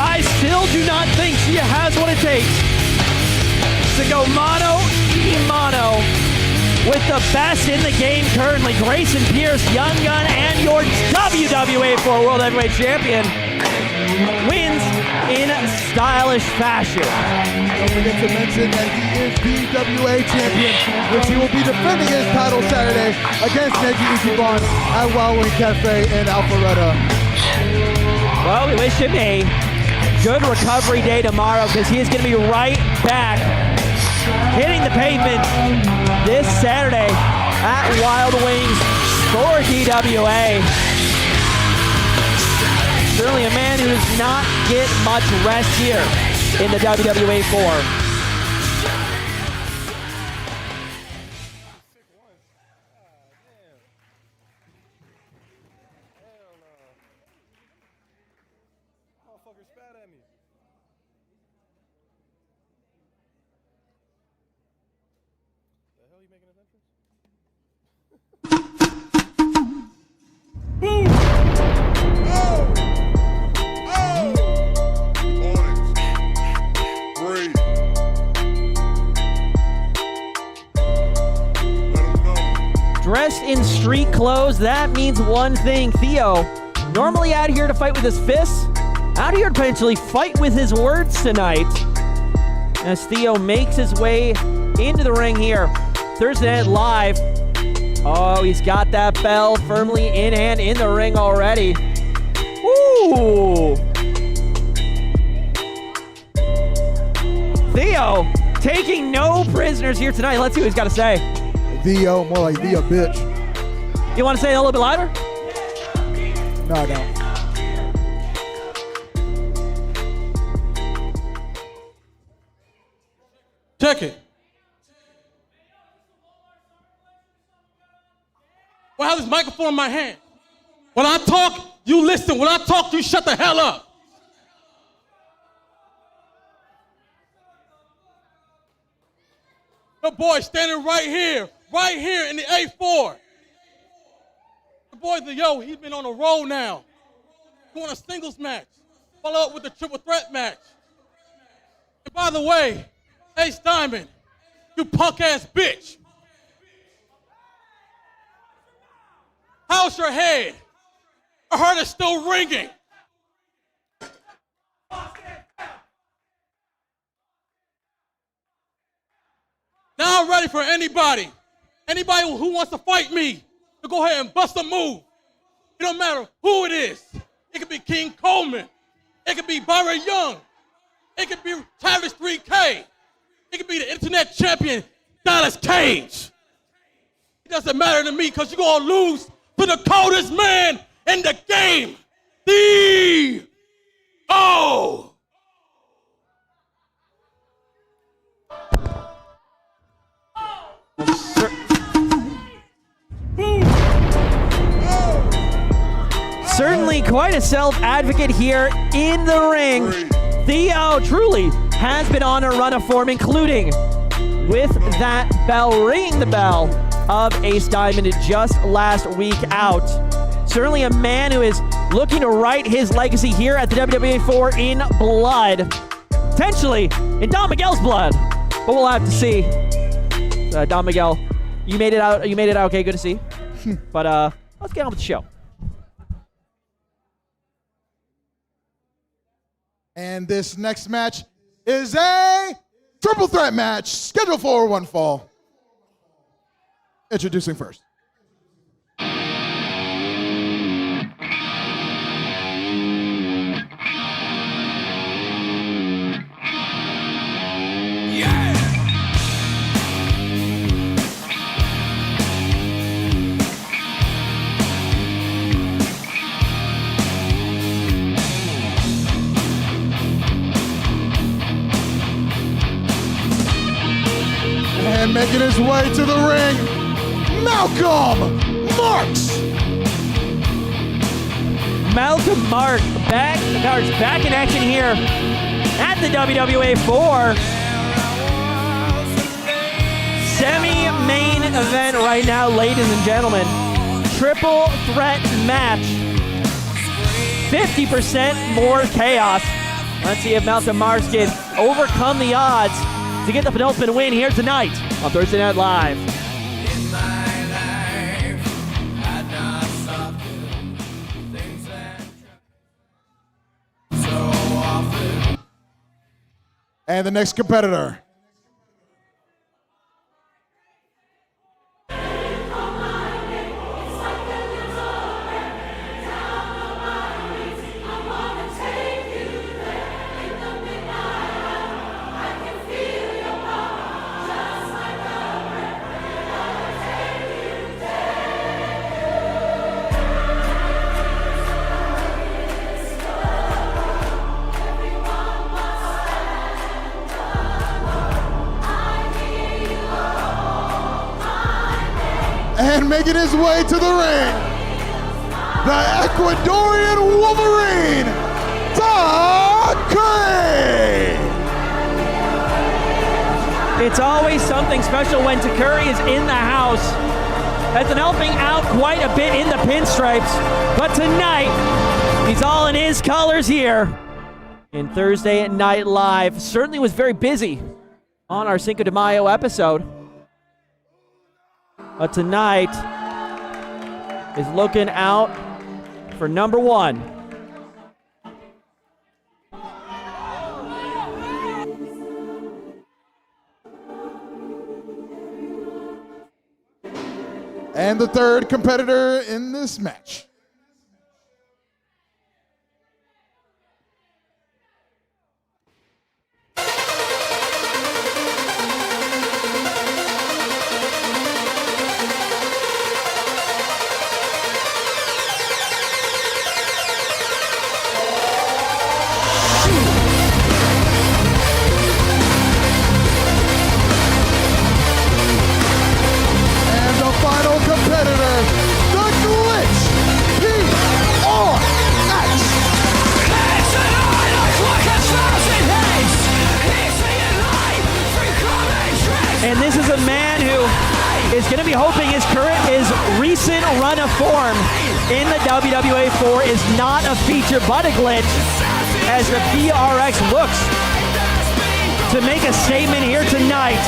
I still do not think she has what it takes to go mano a mano with the best in the game currently. Grayson Pierce, Young Gun, and your WWA4 World Heavyweight Champion wins in stylish fashion. Don't forget to mention that he is the WWA champion, which he will be defending his title Saturday against Neji Ichiban at Wild Wing Cafe in Alpharetta. Well, we wish him a good recovery day tomorrow because he is going to be right back hitting the pavement this Saturday at Wild Wings for DWA. Certainly a man who does not get much rest here in the WWA4. Dressed in street clothes, that means one thing. Theo, normally out here to fight with his fists, out here to potentially fight with his words tonight. As Theo makes his way into the ring here. Thursday Night Live. Oh, he's got that bell firmly in hand in the ring already. Woo! Theo taking no prisoners here tonight. Let's see what he's got to say. Theo, more like Theo bitch. You want to say it a little bit louder? No, I don't. Check it. Well, I have this microphone in my hand. When I talk, you listen. When I talk, you shut the hell up. The boy standing right here in the A4. The boy's he's been on a roll now. He won a singles match. Follow up with the triple threat match. And by the way, Ace Diamond, you punk ass bitch. How's your head? I heard it's still ringing. Now I'm ready for anybody who wants to fight me to go ahead and bust a move. It don't matter who it is. It could be King Coleman. It could be Byron Young. It could be Travis 3K. It could be the internet champion, Dallas Cage. It doesn't matter to me because you're going to lose to the coldest man in the game. Theo! Certainly quite a self-advocate here in the ring. Theo truly has been on a run of form, including with that bell, ringing the bell of Ace Diamond just last week out. Certainly a man who is looking to write his legacy here at the WWA4 in blood. Potentially in Don Miguel's blood, but we'll have to see. Don Miguel, you made it out okay, good to see. But let's get on with the show. And this next match is a triple threat match scheduled for one fall. Introducing first. And making his way to the ring, Malcolm Marks. Malcolm Marks back in action here at the WWA4 semi-main event right now, ladies and gentlemen. Triple threat match. 50% more chaos. Let's see if Malcolm Marks can overcome the odds to get the penultimate win here tonight on Thursday Night Live. And the next competitor. And making his way to the ring, the Ecuadorian Wolverine, Takuri! It's always something special when Takuri is in the house. Has been helping out quite a bit in the pinstripes. But tonight, he's all in his colors here in Thursday Night Live. Certainly was very busy on our Cinco de Mayo episode. But tonight is looking out for number one. And the third competitor in this match. And this is a man who is going to be hoping his recent run of form in the WWA4 is not a feature but a glitch, as the PRX looks to make a statement here tonight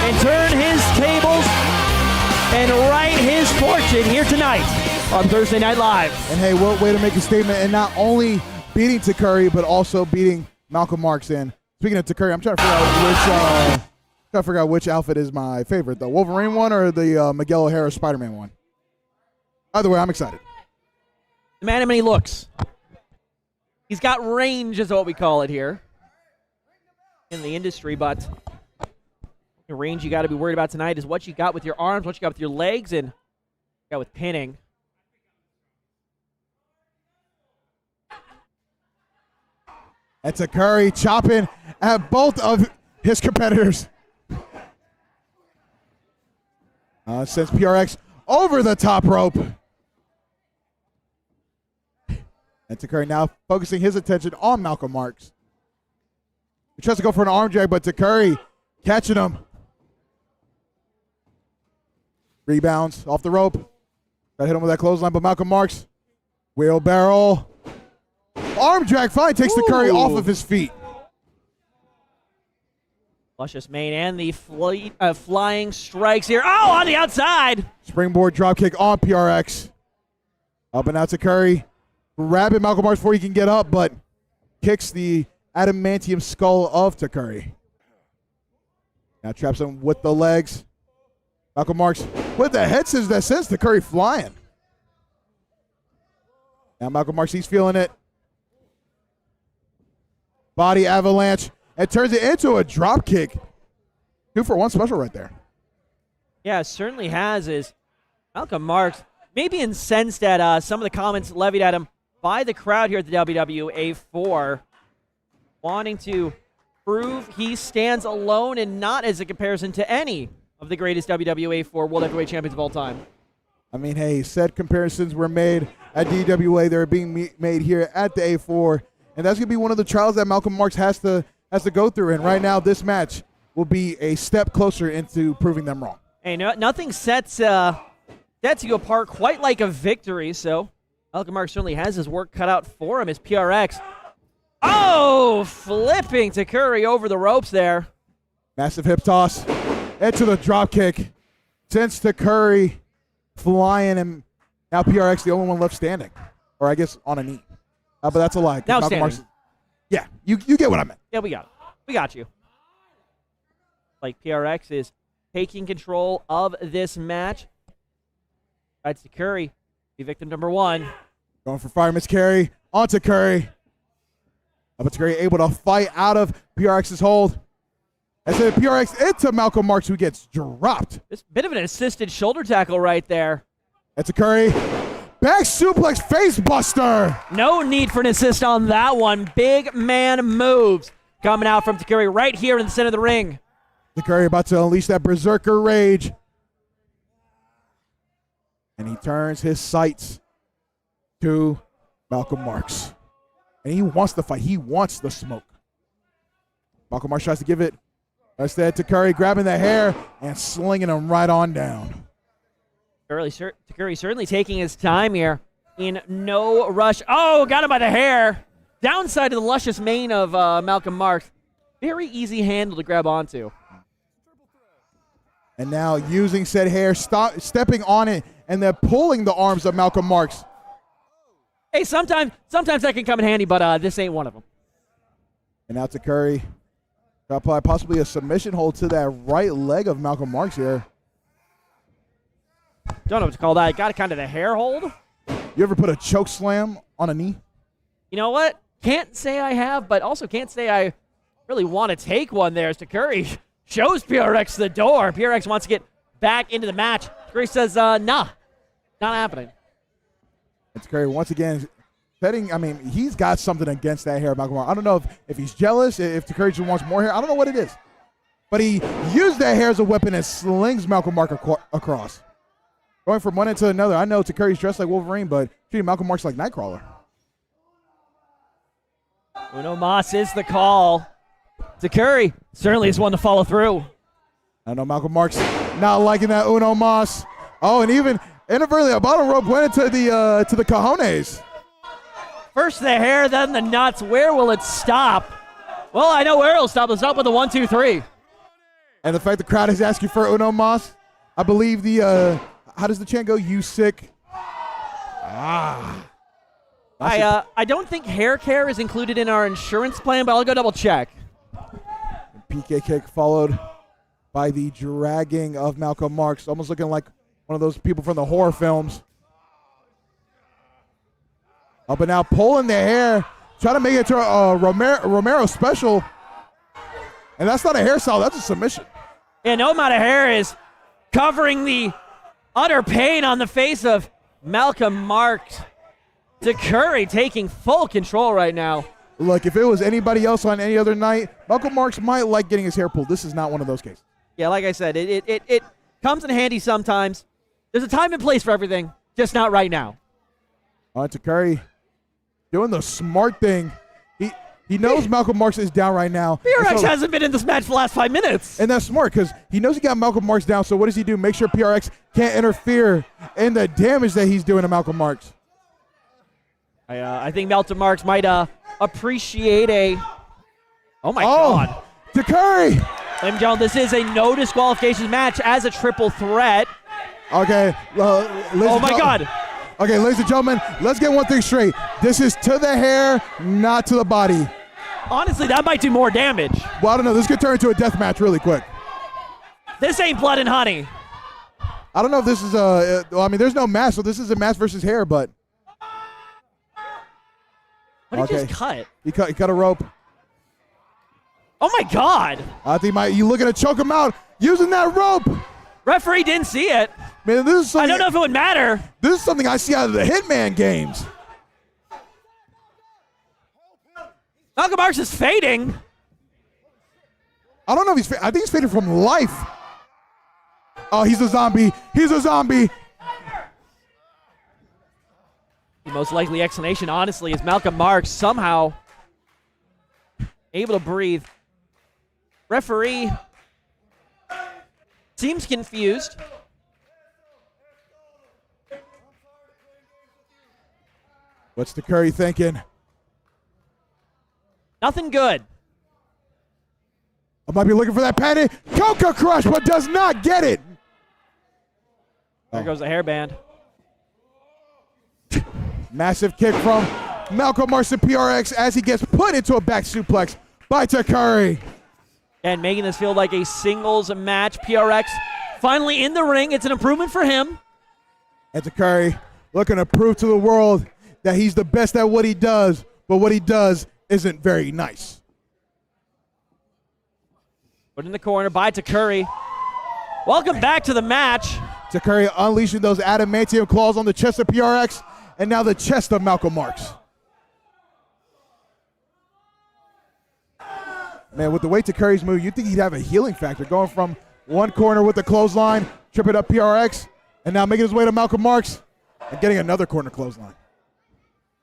and turn his tables and write his fortune here tonight on Thursday Night Live. And hey, what way to make a statement, and not only beating Takuri, but also beating Malcolm Marks in. Speaking of Takuri, I'm trying to figure out which outfit is my favorite, the Wolverine one or the Miguel O'Hara Spider-Man one. Either way, I'm excited. The man in many looks. He's got range, is what we call it here in the industry, but the range you got to be worried about tonight is what you got with your arms, what you got with your legs, and what you got with pinning. And Takuri chopping at both of his competitors. Sends PRX over the top rope. And Takuri now focusing his attention on Malcolm Marks. He tries to go for an arm drag, but Takuri catching him. Rebounds off the rope. Got to hit him with that clothesline, but Malcolm Marks, wheelbarrow. Arm drag finally takes Takuri off of his feet. Luscious main and the flying strikes here. Oh, on the outside. Springboard dropkick on PRX. Up and out to Takuri. Grabbing Malcolm Marks before he can get up, but kicks the adamantium skull of Takuri. Now traps him with the legs. Malcolm Marks with the head scissors that sends Takuri flying. Now Malcolm Marks, he's feeling it. Body avalanche. And turns it into a drop kick. 2-for-1 special right there. Yeah, it certainly has. Is Malcolm Marks maybe incensed at some of the comments levied at him by the crowd here at the WWA4, wanting to prove he stands alone and not as a comparison to any of the greatest WWA4 World Heavyweight Champions of all time. I mean, hey, said comparisons were made at DWA. They're being made here at the A4. And that's going to be one of the trials that Malcolm Marks has to go through. And right now, this match will be a step closer into proving them wrong. Hey, nothing sets you apart quite like a victory. So Malcolm Marks certainly has his work cut out for him as PRX. Oh, flipping to Curry over the ropes there. Massive hip toss into the drop kick. Sends to Curry, flying, and now PRX the only one left standing. Or I guess on a knee. But that's a lie. Now standing. Yeah, you get what I meant. Yeah, we got it. We got you. Like PRX is taking control of this match. Rides to Curry. Be victim number 1. Going for fireman's carry. Onto Curry. But Curry able to fight out of PRX's hold. And so PRX into Malcolm Marks, who gets dropped. This bit of an assisted shoulder tackle right there. That's a Curry. Back suplex face buster. No need for an assist on that one. Big man moves coming out from Takuri right here in the center of the ring. Takuri about to unleash that berserker rage. And he turns his sights to Malcolm Marks. And he wants the fight. He wants the smoke. Malcolm Marks tries to give it. Instead, Takuri grabbing the hair and slinging him right on down. Takuri certainly taking his time here in no rush. Oh, got him by the hair. Downside of the luscious mane of Malcolm Marks. Very easy handle to grab onto. And now using said hair, stepping on it, and then pulling the arms of Malcolm Marks. Hey, sometimes that can come in handy, but this ain't one of them. And now Takuri. Apply possibly a submission hold to that right leg of Malcolm Marks here. Don't know what to call that. Got kind of the hair hold. You ever put a choke slam on a knee? You know what? Can't say I have, but also can't say I really want to take one there. As Takuri shows PRX the door. PRX wants to get back into the match. Takuri says, nah, not happening. And Takuri once again setting, I mean, he's got something against that hair of Malcolm Marks. I don't know if he's jealous, if Takuri just wants more hair. I don't know what it is. But he used that hair as a weapon and slings Malcolm Marks across. Going from one end to another. I know Takuri's dressed like Wolverine, but treating Malcolm Marks like Nightcrawler. Uno Mas is the call. Takuri certainly is one to follow through. I know Malcolm Marks not liking that Uno Mas. Oh, and even inadvertently, a bottom rope went into the cojones. First the hair, then the nuts. Where will it stop? Well, I know where it'll stop. It'll stop with a 1, 2, 3. And the fact the crowd is asking for Uno Mas, I believe the how does the chant go? You sick? I don't think hair care is included in our insurance plan, but I'll go double check. PK kick followed by the dragging of Malcolm Marks, almost looking like one of those people from the horror films. Up and now pulling the hair, trying to make it to a Romero special. And that's not a hairstyle, that's a submission. Yeah, no amount of hair is covering the utter pain on the face of Malcolm Marks. Takuri taking full control right now. Look, if it was anybody else on any other night, Malcolm Marks might like getting his hair pulled. This is not one of those cases. Yeah, like I said, it comes in handy sometimes. There's a time and place for everything, just not right now. On Takuri doing the smart thing. He knows Malcolm Marks is down right now. PRX hasn't been in this match for the last 5 minutes. And that's smart because he knows he got Malcolm Marks down, so what does he do? Make sure PRX can't interfere in the damage that he's doing to Malcolm Marks. I think Malcolm Marks might appreciate a... Oh, my God. Takuri! Ladies and gentlemen, this is a no disqualifications match as a triple threat. Okay. Oh, my God. Okay, ladies and gentlemen, let's get one thing straight. This is to the hair, not to the body. Honestly, that might do more damage. Well, I don't know. This could turn into a death match really quick. This ain't blood and honey. I don't know if this is I mean, there's no match, so this is a match versus hair, but. What did he just cut? He cut a rope. Oh, my God. I think you looking to choke him out using that rope. Referee didn't see it. Man, this is I don't know if it would matter. This is something I see out of the Hitman games. Malcolm Marks is fading. I don't know if I think he's faded from life. Oh, he's a zombie. He's a zombie. The most likely explanation, honestly, is Malcolm Marks somehow able to breathe. Referee seems confused. What's the Curry thinking? Nothing good. I might be looking for that penny. Coca Crush, but does not get it. There goes the hairband. Massive kick from Malcolm Marks to PRX as he gets put into a back suplex by Takuri. And making this feel like a singles match. PRX finally in the ring. It's an improvement for him. And Takuri looking to prove to the world that he's the best at what he does, but what he does isn't very nice. Put in the corner by Takuri. Welcome back to the match. Takuri unleashing those adamantium claws on the chest of PRX, and now the chest of Malcolm Marks. Man, with the way Takuri's move, you'd think he'd have a healing factor, going from one corner with the clothesline, tripping up PRX, and now making his way to Malcolm Marks and getting another corner clothesline.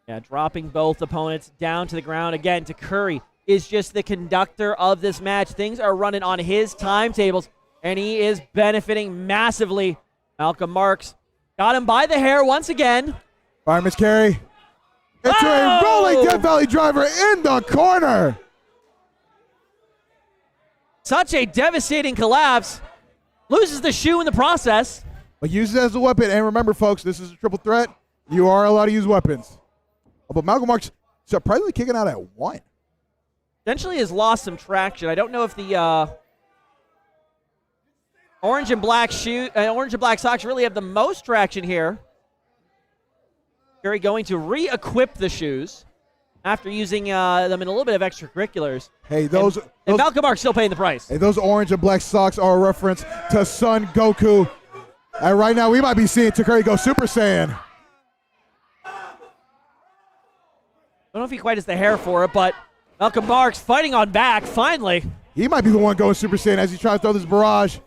Yeah, dropping both opponents down to the ground. Again, Takuri is just the conductor of this match. Things are running on his timetables, and he is benefiting massively. Malcolm Marks got him by the hair once again. Byron miscarry. Into a rolling Death Valley driver in the corner. Such a devastating collapse. Loses the shoe in the process. But uses it as a weapon. And remember, folks, this is a triple threat. You are allowed to use weapons. Oh, but Malcolm Marks surprisingly kicking out at 1. Essentially has lost some traction. I don't know if the orange and black socks really have the most traction here. Gary going to re-equip the shoes after using them in a little bit of extracurriculars. Hey, those Malcolm Marks still paying the price. Hey, those orange and black socks are a reference to Son Goku. And right now we might be seeing Takuri go Super Saiyan. I don't know if he quite has the hair for it, but Malcolm Marks fighting on back, finally. He might be the one going Super Saiyan as he tries to throw this barrage.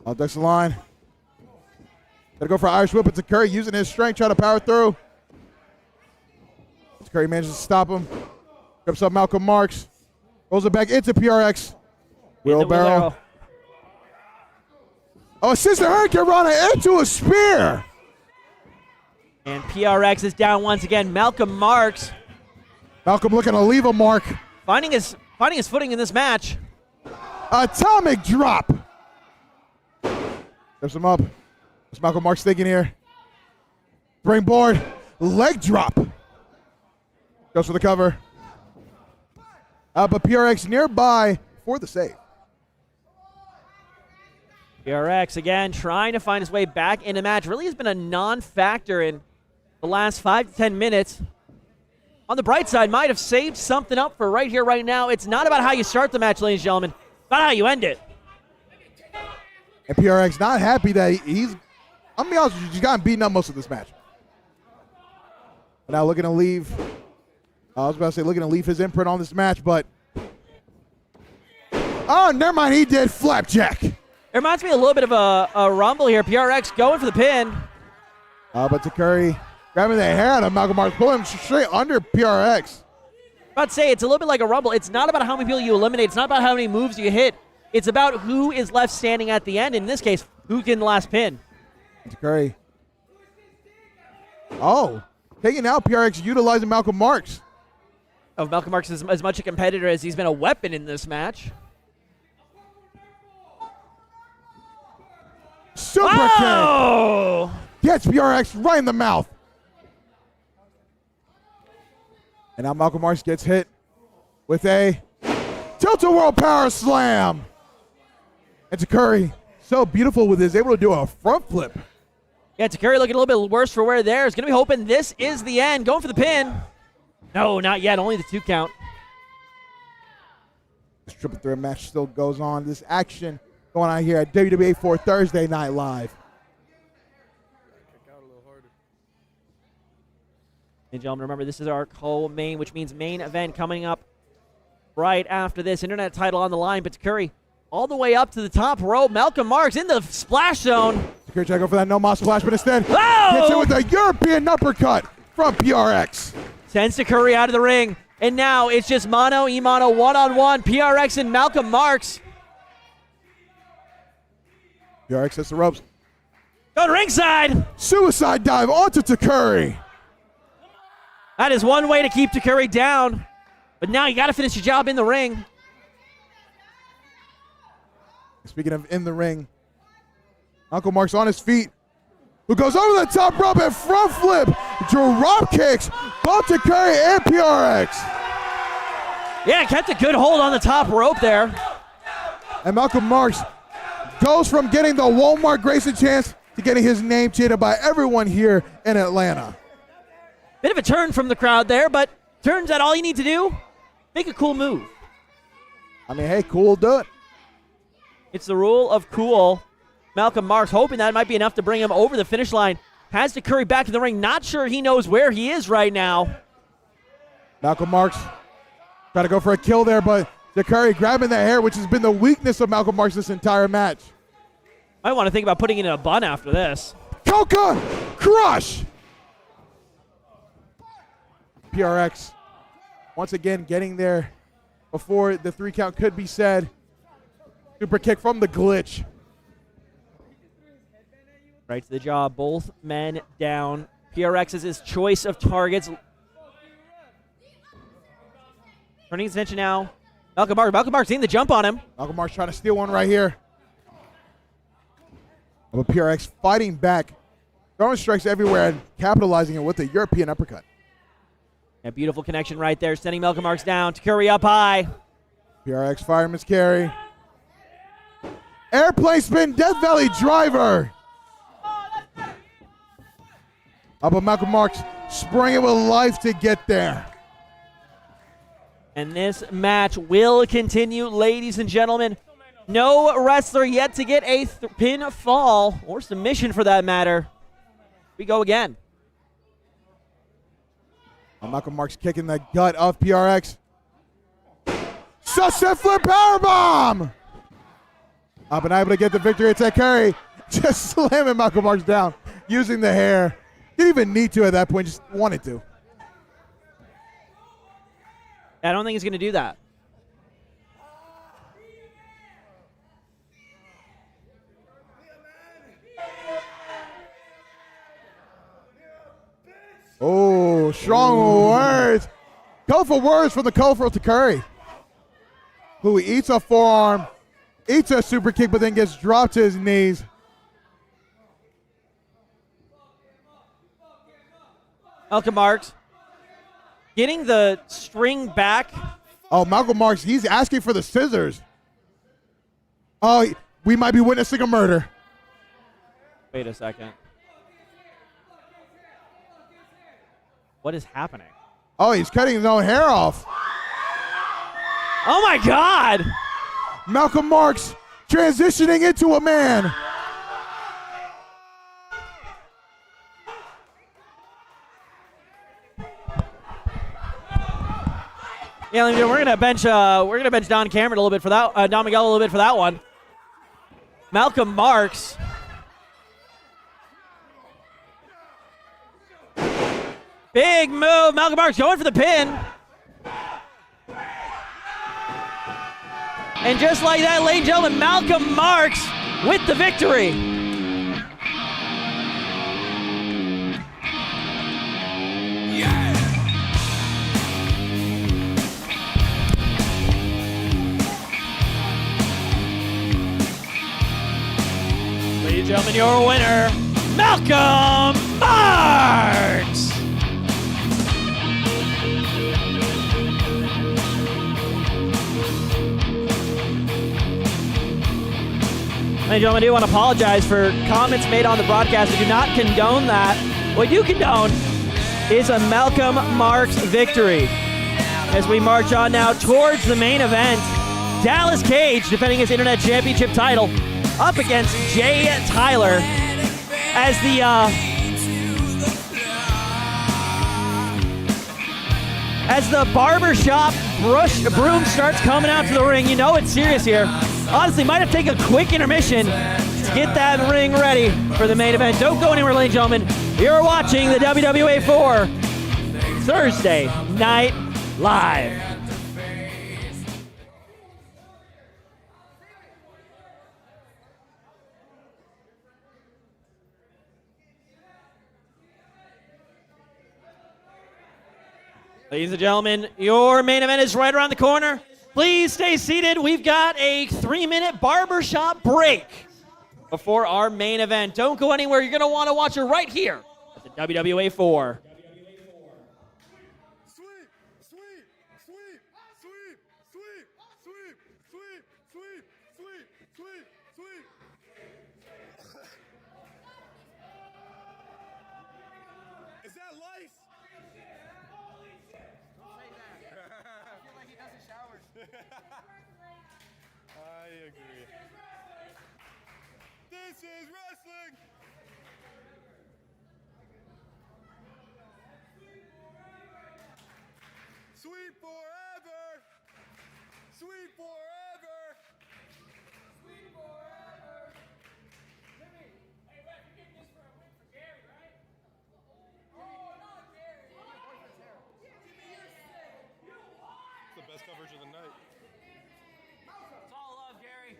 Off ducks the line. Gotta go for Irish whip. It's Takuri using his strength, trying to power through. Takuri manages to stop him. Grips up Malcolm Marks. Rolls it back into PRX. Wheelbarrow. Oh, Sister Hurricane Rana into a spear. And PRX is down once again. Malcolm Marks. Malcolm looking to leave a mark. Finding his footing in this match. Atomic drop. Steps him up. What's Malcolm Marks thinking here? Springboard. Leg drop. Goes for the cover. But PRX nearby for the save. PRX again trying to find his way back in the match. Really has been a non-factor in the last 5 to 10 minutes. On the bright side, might have saved something up for right here, right now. It's not about how you start the match, ladies and gentlemen. It's about how you end it. And PRX not happy that he's, I'm going to be honest with you, he's gotten beaten up most of this match. Now looking to leave, I was about to say looking to leave his imprint on this match, but, oh, never mind, he did flapjack. It reminds me a little bit of a rumble here. PRX going for the pin. But Takuri grabbing the hair out of Malcolm Marks, pulling him straight under PRX. About to say, it's a little bit like a rumble. It's not about how many people you eliminate. It's not about how many moves you hit. It's about who is left standing at the end. In this case, who can last pin. Takuri. Oh, taking out PRX, utilizing Malcolm Marks. Oh, Malcolm Marks is as much a competitor as he's been a weapon in this match. Super kick. Gets PRX right in the mouth. And now Malcolm Marks gets hit with a tilt-a-whirl power slam. And Takuri, so beautiful with this, able to do a front flip. Yeah, Takuri looking a little bit worse for wear there. Is going to be hoping this is the end. Going for the pin. No, not yet. Only the 2 count. This triple threat match still goes on. This action going on here at WWA4 Thursday Night Live. Ladies and gentlemen, remember this is our co-main, which means main event coming up right after this. Internet title on the line, but Curry all the way up to the top rope. Malcolm Marks in the splash zone. Curry trying to go for that no-moss splash, but instead Whoa! hits it with a European uppercut from PRX. Sends Curry out of the ring. And now it's just mano-a-mano, one-on-one. PRX and Malcolm Marks. PRX hits the ropes. Go to ringside. Suicide dive onto Takuri. That is one way to keep Takuri down. But now you got to finish your job in the ring. Speaking of in the ring, Uncle Mark's on his feet, who goes over the top rope and front flip, drop kicks both Takuri and PRX. Yeah, kept a good hold on the top rope there. And Malcolm Marks goes from getting the Walmart Grayson chance to getting his name chanted by everyone here in Atlanta. Bit of a turn from the crowd there, but turns out all you need to do, make a cool move. I mean, hey, cool, do it. It's the rule of cool. Malcolm Marks hoping that might be enough to bring him over the finish line. Has Takuri back in the ring. Not sure he knows where he is right now. Malcolm Marks trying to go for a kill there, but Takuri grabbing the hair, which has been the weakness of Malcolm Marks this entire match. I want to think about putting it in a bun after this. Coca Crush! PRX once again getting there before the 3 count could be said. Super kick from the glitch. Right to the jaw, both men down. PRX is his choice of targets. Turning his attention now. Malcolm Marks seeing the jump on him. Malcolm Marks trying to steal one right here. But PRX fighting back. Throwing strikes everywhere and capitalizing it with a European uppercut. A beautiful connection right there, sending Malcolm Marks down. Takuri up high. PRX fireman's carry. Airplane spin, Death Valley driver. But Malcolm Marks springing with life to get there. And this match will continue, ladies and gentlemen. No wrestler yet to get a pinfall or submission for that matter. We go again. Malcolm Marks kicking the gut of PRX. Sunset flip powerbomb! Up and able to get the victory. It's Takuri just slamming Malcolm Marks down, using the hair. Didn't even need to at that point, just wanted to. I don't think he's going to do that. Oh, strong words. Colorful words from the colorful Takuri, who eats a forearm, eats a super kick, but then gets dropped to his knees. Malcolm Marks getting the string back. Oh, Malcolm Marks, he's asking for the scissors. Oh, we might be witnessing a murder. Wait a second. What is happening? Oh, he's cutting his own hair off. Oh my God! Malcolm Marks transitioning into a man. Yeah, we're gonna bench Don Cameron a little bit for that. Don Miguel a little bit for that one. Malcolm Marks. Big move. Malcolm Marks going for the pin. And just like that, ladies and gentlemen, Malcolm Marks with the victory. Ladies and gentlemen, your winner, Malcolm Marks. Ladies and gentlemen, I do want to apologize for comments made on the broadcast. We do not condone that. What we do condone is a Malcolm Marks victory. As we march on now towards the main event, Dallas Cage defending his Internet Championship title up against Jay Tyler as as the barbershop broom starts coming out to the ring. You know it's serious here. Honestly, might have to take a quick intermission to get that ring ready for the main event. Don't go anywhere, ladies and gentlemen. You're watching the WWA4 Thursday Night Live. Ladies and gentlemen, your main event is right around the corner. Please stay seated. We've got a 3-minute barbershop break before our main event. Don't go anywhere. You're going to want to watch it right here at the WWA4. Is that lice? I agree. This is wrestling. Sweet forever. Sweet forever. Sweet forever. Jimmy, hey, Ref, you're getting this for a win for Gary, right? Oh, not Gary. Jimmy, you're sick. You what? It's the best coverage of the night. It's all love, Gary.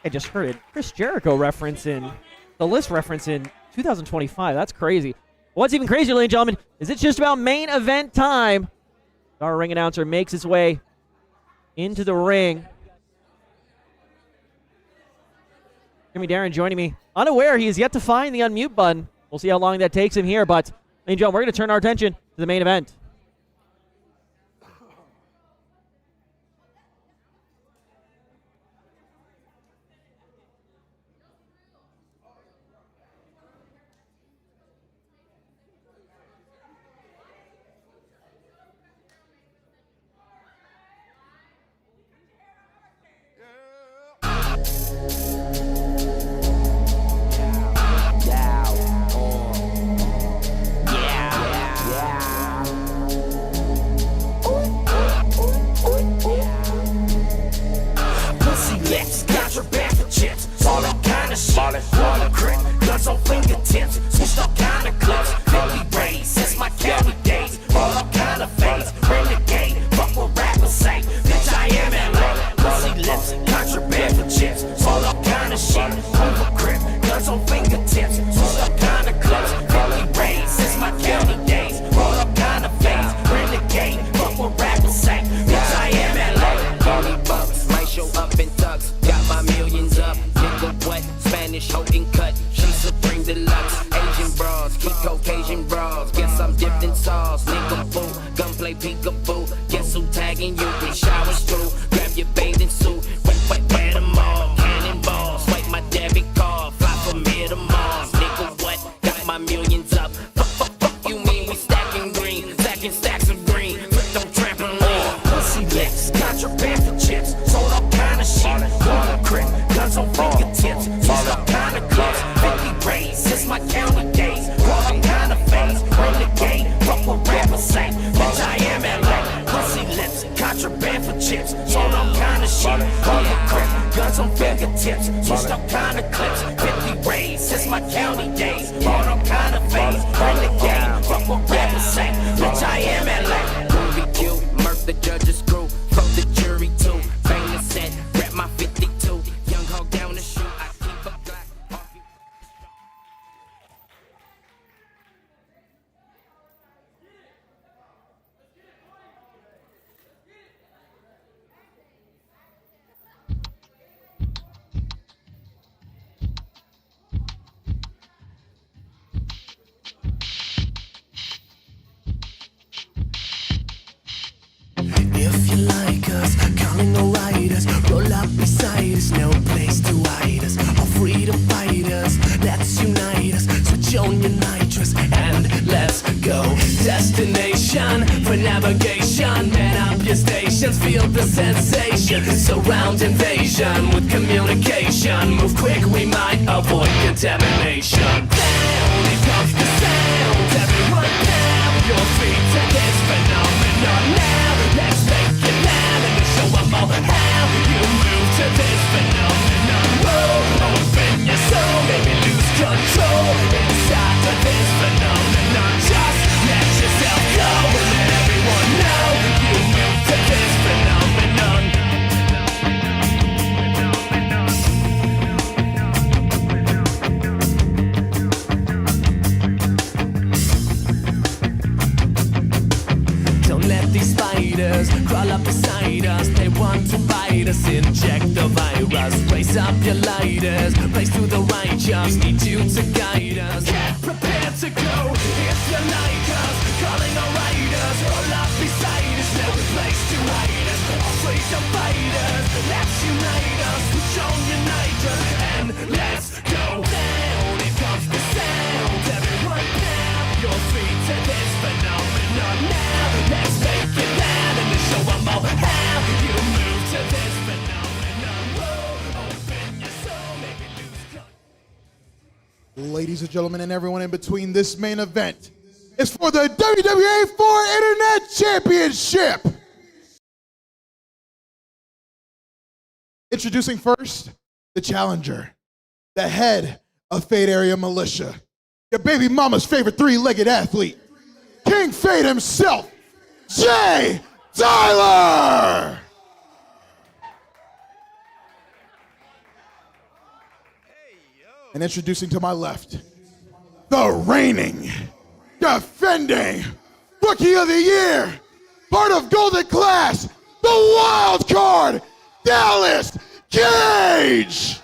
I just heard it. Chris Jericho reference in the list reference in 2025. That's crazy. What's even crazier, ladies and gentlemen, is it's just about main event time. Our ring announcer makes his way into the ring. Jimmy Darren joining me. Unaware, he has yet to find the unmute button. We'll see how long that takes him here, but ladies and gentlemen, we're going to turn our attention to the main event. roll up beside us, no place to hide us. All freedom fighters, let's unite us. Switch on your nitrous and let's go. Destination for navigation. Man up your stations, feel the sensation. Surround invasion with communication. Move quick, we might avoid contamination. Down, it comes the sound. Everyone down, your feet to this phenomenon now. Let's make it loud and show them all how you move to this phenomenon. Whoa, open your soul, maybe lose control inside of this phenomenon. Just let yourself go and let everyone know you move to this phenomenon. Don't let these spiders crawl up beside us. They want to bite us, inject the virus. Raise up your lighters, race to the righteous. Need you to guide us. Get prepared to go if you like us. Calling our riders, roll up beside us. No place to hide us. All freedom fighters, let's unite us. Switch on your nitrous and let's go down. It comes the sound. Everyone down your feet to this phenomenon now. Let's make it loud and show them all how you move to this phenomenon. Whoa, open your soul, maybe lose control. Ladies and gentlemen, and everyone in between, this main event is for the WWA4 Internet Championship. Introducing first, the challenger, the head of Fade Area Militia, your baby mama's favorite three-legged athlete, King Fade himself, Jay Tyler! And introducing to my left, the reigning, defending Rookie of the Year, part of Golden Class, the wild card, Dallas Cage!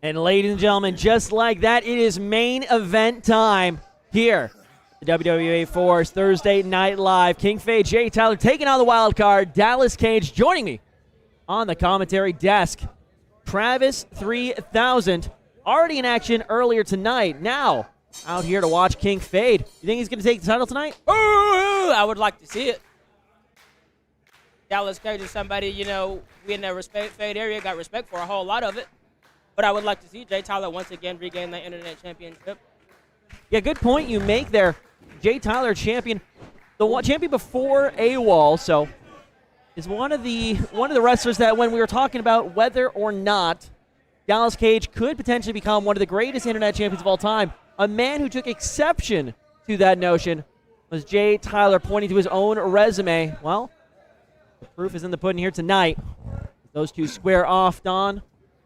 And ladies and gentlemen, just like that, it is main event time here. The WWA4's Thursday Night Live. King Fade, Jay Tyler taking on the wild card, Dallas Cage. Joining me on the commentary desk, Travis 3000. Already in action earlier tonight. Now out here to watch King Fade. You think he's going to take the title tonight? Ooh, I would like to see it. Dallas Cage is somebody, you know, we in the Fade area got respect for a whole lot of it. But I would like to see Jay Tyler once again regain that Internet Championship. Yeah, good point you make there. Jay Tyler, champion, the champion before AWOL, so is one of the wrestlers that when we were talking about whether or not Dallas Cage could potentially become one of the greatest Internet champions of all time, a man who took exception to that notion was Jay Tyler, pointing to his own resume. Well, the proof is in the pudding here tonight. Those two square off, Don.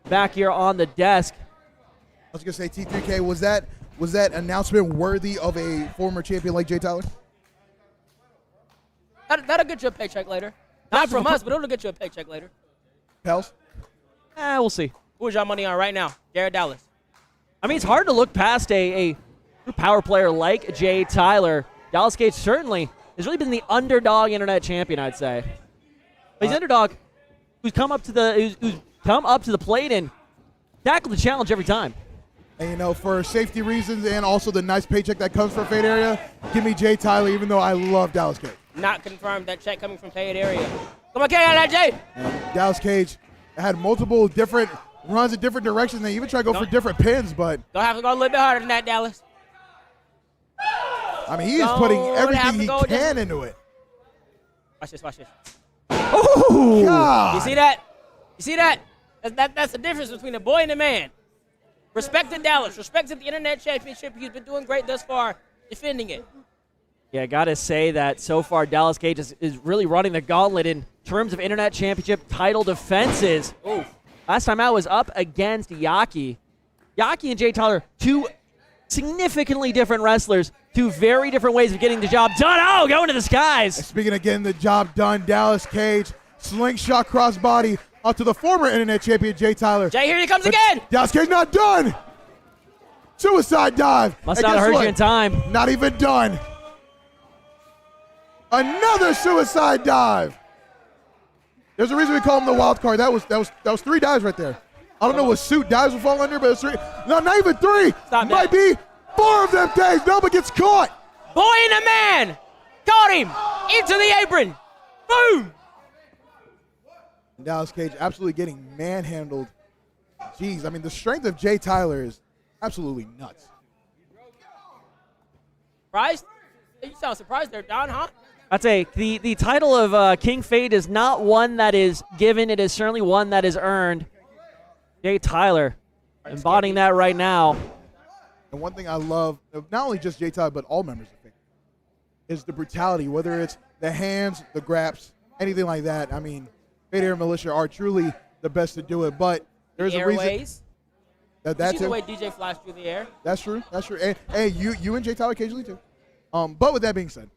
Back here on the desk. I was gonna say, T3K, was that announcement worthy of a former champion like Jay Tyler? That'll get you a paycheck later. Not from us, but it'll get you a paycheck later. Pels? We'll see. Who's your money on right now? Jared Dallas. I mean, it's hard to look past a power player like Jay Tyler. Dallas Cage certainly has really been the underdog Internet champion, I'd say. But he's an underdog who's come up to the plate and tackled the challenge every time. And, you know, for safety reasons and also the nice paycheck that comes from Fade Area, give me Jay Tyler, even though I love Dallas Cage. Not confirmed that check coming from Fade area. Come on, get out of that, Jay. And Dallas Cage had multiple different runs in different directions. They even try to go for different pins, but Don't have to go a little bit harder than that, Dallas. I mean, he is putting everything he can into it. Watch this, watch this. Oh, God. You see that? You see that? That's the difference between a boy and a man. Respected Dallas. Respected the Internet Championship. He's been doing great thus far, defending it. Yeah, got to say that so far Dallas Cage is really running the gauntlet in terms of Internet Championship title defenses. Ooh. Last time out was up against Yaki. Yaki and Jay Tyler, two significantly different wrestlers, two very different ways of getting the job done. Oh, going to the skies. Speaking of getting the job done, Dallas Cage, slingshot crossbody onto the former Internet champion, Jay Tyler. Jay, here he comes again. Dallas Cage not done. Suicide dive. Must And not have guess heard what? you in time. Not even done. Another suicide dive. There's a reason we call him the wild card. That was 3 dives right there. I don't know what suit dives will fall under, but it's 3. No, not even 3. Stop Might that. be 4 of them days. Nobody gets caught. Boy and a man. Caught him. Into the apron. Boom. Dallas Cage absolutely getting manhandled. Jeez, I mean, the strength of Jay Tyler is absolutely nuts. Surprised? You sound surprised there, Don, huh? I'd say the title of King Fade is not one that is given. It is certainly one that is earned. Jay Tyler embodying that right now. And one thing I love, of not only just Jay Tyler, but all members of Fade, is the brutality, whether it's the hands, the graps, anything like that. I mean, Fade Air Militia are truly the best to do it, but there's The a reason. airways. That's You see the way DJ flies through the air. That's true. That's true. And hey, you and Jay Tyler occasionally too. But with that being said,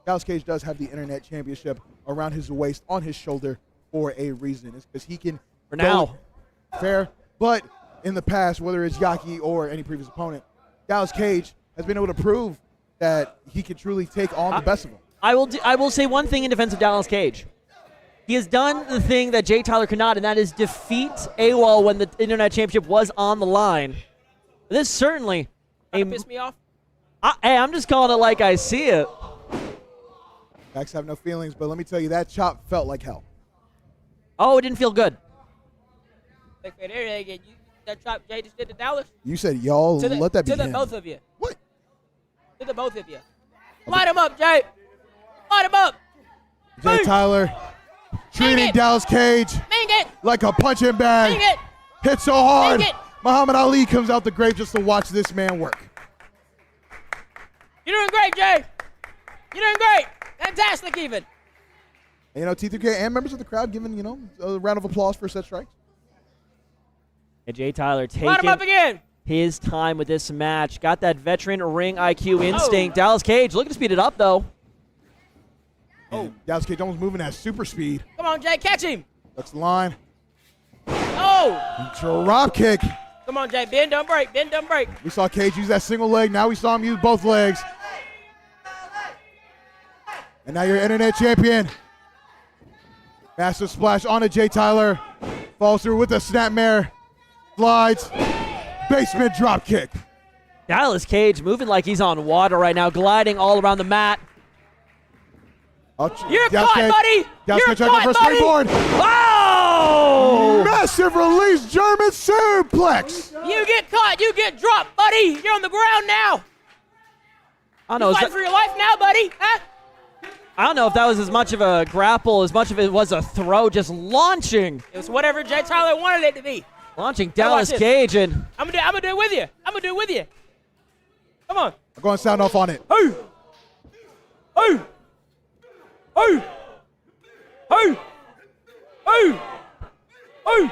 Dallas Cage does have the Internet Championship around his waist, on his shoulder, for a reason. It's because he can. For now. Fair. But in the past, whether it's Yaki or any previous opponent, Dallas Cage has been able to prove that he can truly take on the best of them. I will say one thing in defense of Dallas Cage. He has done the thing that Jay Tyler could not, and that is defeat AWOL when the Internet Championship was on the line. This is certainly Piss me off. Hey, I'm just calling it like I see it. Facts have no feelings, but let me tell you, that chop felt like hell. Oh, it didn't feel good. Like, there you go. That chop Jay just did to Dallas. You said y'all let that To begin. the both of you. What? To the both of you. Light him up, Jay. Light him up. Jay Boom. Tyler treating it. Dallas Cage Bang it. like a punching bag. Bang it. Hit so hard, Bang it. Muhammad Ali comes out the grave just to watch this man work. You're doing great, Jay. You're doing great. Fantastic, even. And, T3K and members of the crowd giving, a round of applause for such strikes. And Jay Tyler Light him up taking again. his time with this match. Got that veteran ring IQ instinct. Dallas Cage looking to speed it up, though. And Dallas Cage almost moving at super speed. Come on, Jay. Catch him. That's the line. Oh. Drop kick. Come on, Jay. Bend, don't break. Bend, don't break. We saw Cage use that single leg. Now we saw him use both legs. And now you're Internet Champion. Massive splash onto Jay Tyler. Falls through with the snapmare. Slides. Basement drop kick. Dallas Cage moving like he's on water right now, gliding all around the mat. You're Dallas caught, Cage. buddy. Dallas You're Cage trying to go caught, for a springboard. Oh! Massive release German suplex. You get caught. You get dropped, buddy. You're on the ground now. I don't know. You fighting for your life now, buddy? Huh? I don't know if that was as much of a grapple as much of it was a throw, just launching. It was whatever Jay Tyler wanted it to be. Launching Now Dallas watch this. Cage and I'm gonna do it with you. I'm gonna do it with you. Come on. I'm going to sound off on it. Hey. Hey. Hey. Hey. Hey. Hey.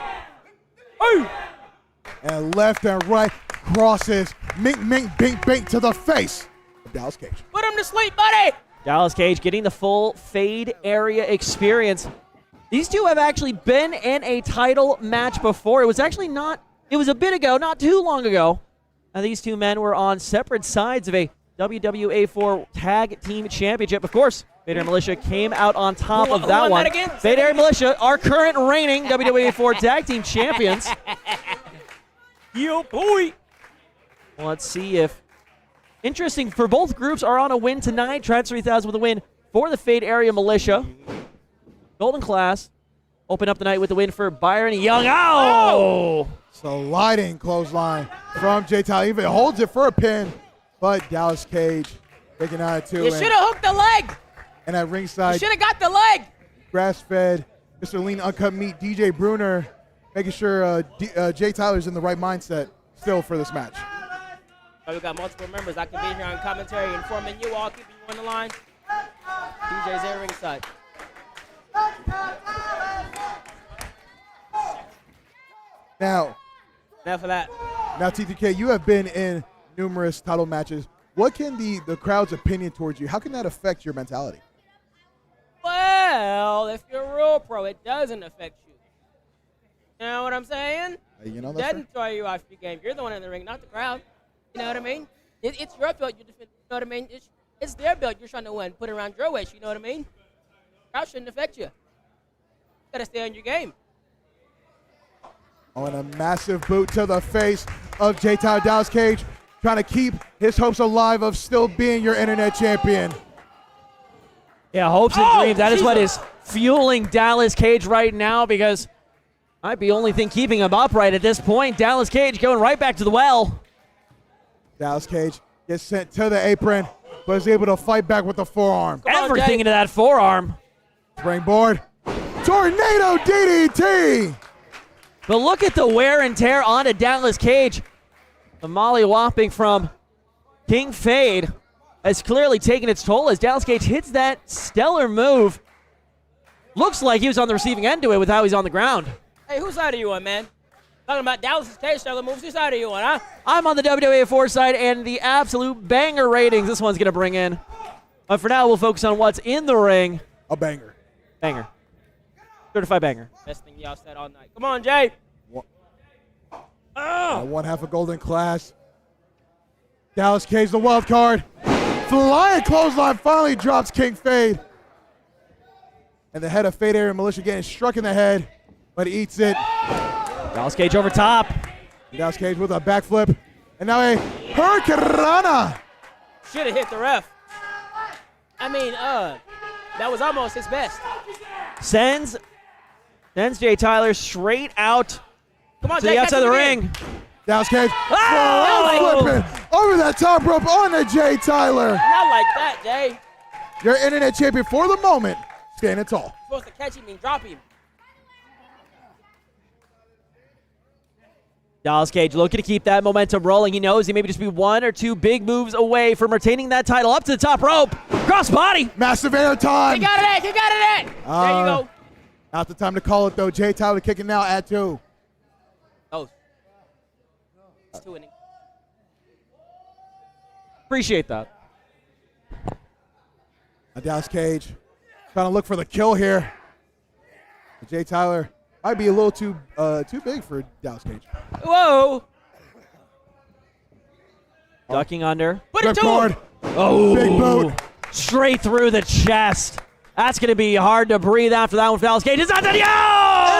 Hey. And left and right crosses. Mink, mink, bink, bink to the face of Dallas Cage. Put him to sleep, buddy. Dallas Cage getting the full Fade area experience. These two have actually been in a title match before. It was a bit ago, not too long ago. And these two men were on separate sides of a WWA4 Tag Team Championship. Of course, Fade Air Militia came out on top of that won one. that again? Fade Air Militia, our current reigning WWA4 Tag Team Champions. Yo, boy. Let's see if... Interesting, for both groups are on a win tonight. Trans 3000 with a win for the Fade Area Militia. Golden Class open up the night with the win for Byron Young. Oh! Sliding clothesline from Jay Tyler. Even holds it for a pin, but Dallas Cage taking out too. You should have hooked the leg. And at You ringside, should have got the leg. grass-fed, Mr. Lean Uncut Meat, DJ Bruner, making sure Jay Tyler's in the right mindset still for this match. Oh, we got multiple members. I can be here on commentary, informing you all, keeping you on the line. DJ's there ringside. Now, Enough of that. Now, TTK, you have been in numerous title matches. What can the crowd's opinion towards you, how can that affect your mentality? Well, if you're a real pro, it doesn't affect you. You know what I'm saying? You know, It that's doesn't throw you off your game. You're the one in the ring, not the crowd. You know what I mean? It's your belt you're defending. You know what I mean? It's their belt you're trying to win. Put it around your waist. You know what I mean? Crowd shouldn't affect you. You gotta stay on your game. Oh, and a massive boot to the face of J. Tyler Dallas Cage, trying to keep his hopes alive of still being your internet champion. Yeah, hopes and dreams. That is what is fueling Dallas Cage right now, because might be the only thing keeping him upright at this point. Dallas Cage going right back to the well. Dallas Cage gets sent to the apron, but is able to fight back with the forearm. Everything into that forearm. Springboard. Tornado DDT. But look at the wear and tear onto Dallas Cage. The molly-whopping from King Fade has clearly taken its toll as Dallas Cage hits that stellar move. Looks like he was on the receiving end to it with how he's on the ground. Hey, whose side are you on, man? Talking about Dallas Cage stellar moves. Whose side are you on, huh? I'm on the WWA4 side and the absolute banger ratings this one's going to bring in. But for now, we'll focus on what's in the ring. A banger. Banger. Certified banger. Best thing y'all said all night. Come on, Jay. One half a golden class. Dallas Cage, the wild card. Flying clothesline finally drops King Fade. And the head of Fade Area Militia getting struck in the head, but he eats it. Dallas Cage over top. Dallas Cage with a backflip. And now a Hurricanrana. Should have hit the ref. I mean, that was almost his best. Sends Jay Tyler straight out Come on, to Jay, the outside of the catch him ring. Dallas Cage Oh! flipping over that top rope onto Jay Tyler. Not like that, Jay. Your internet champion for the moment, standing tall. You're supposed to catch him and drop him. Dallas Cage looking to keep that momentum rolling. He knows he may just be one or two big moves away from retaining that title up to the top rope. Cross body. Massive air time. You got it at. You got it at. There you go. Not the time to call it, though. Jay Tyler kicking now at 2. Oh. It's 2 innings. Appreciate that. Dallas Cage trying to look for the kill here. Jay Tyler might be a little too big for Dallas Cage. Whoa. Ducking under. Put it to Ripcord. him. Oh. Big boot. Straight through the chest. That's going to be hard to breathe after that one for Dallas Cage. It's not that.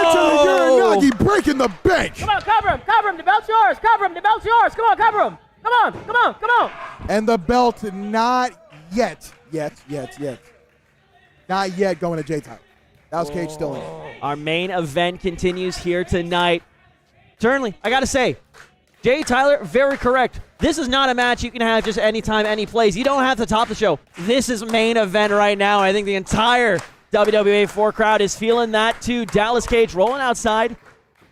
Into the Uranagi, breaking the bank. Come on, cover him. Cover him. The belt's yours. Cover him. The belt's yours. Come on, cover him. Come on. Come on. Come on. And the belt not yet. Not yet going to Jay Tyler. Dallas Cage still in it. Our main event continues here tonight. Certainly, I got to say, Jay Tyler, very correct. This is not a match you can have just anytime, any place. You don't have to top the show. This is main event right now. I think the entire WWA4 crowd is feeling that too. Dallas Cage rolling outside.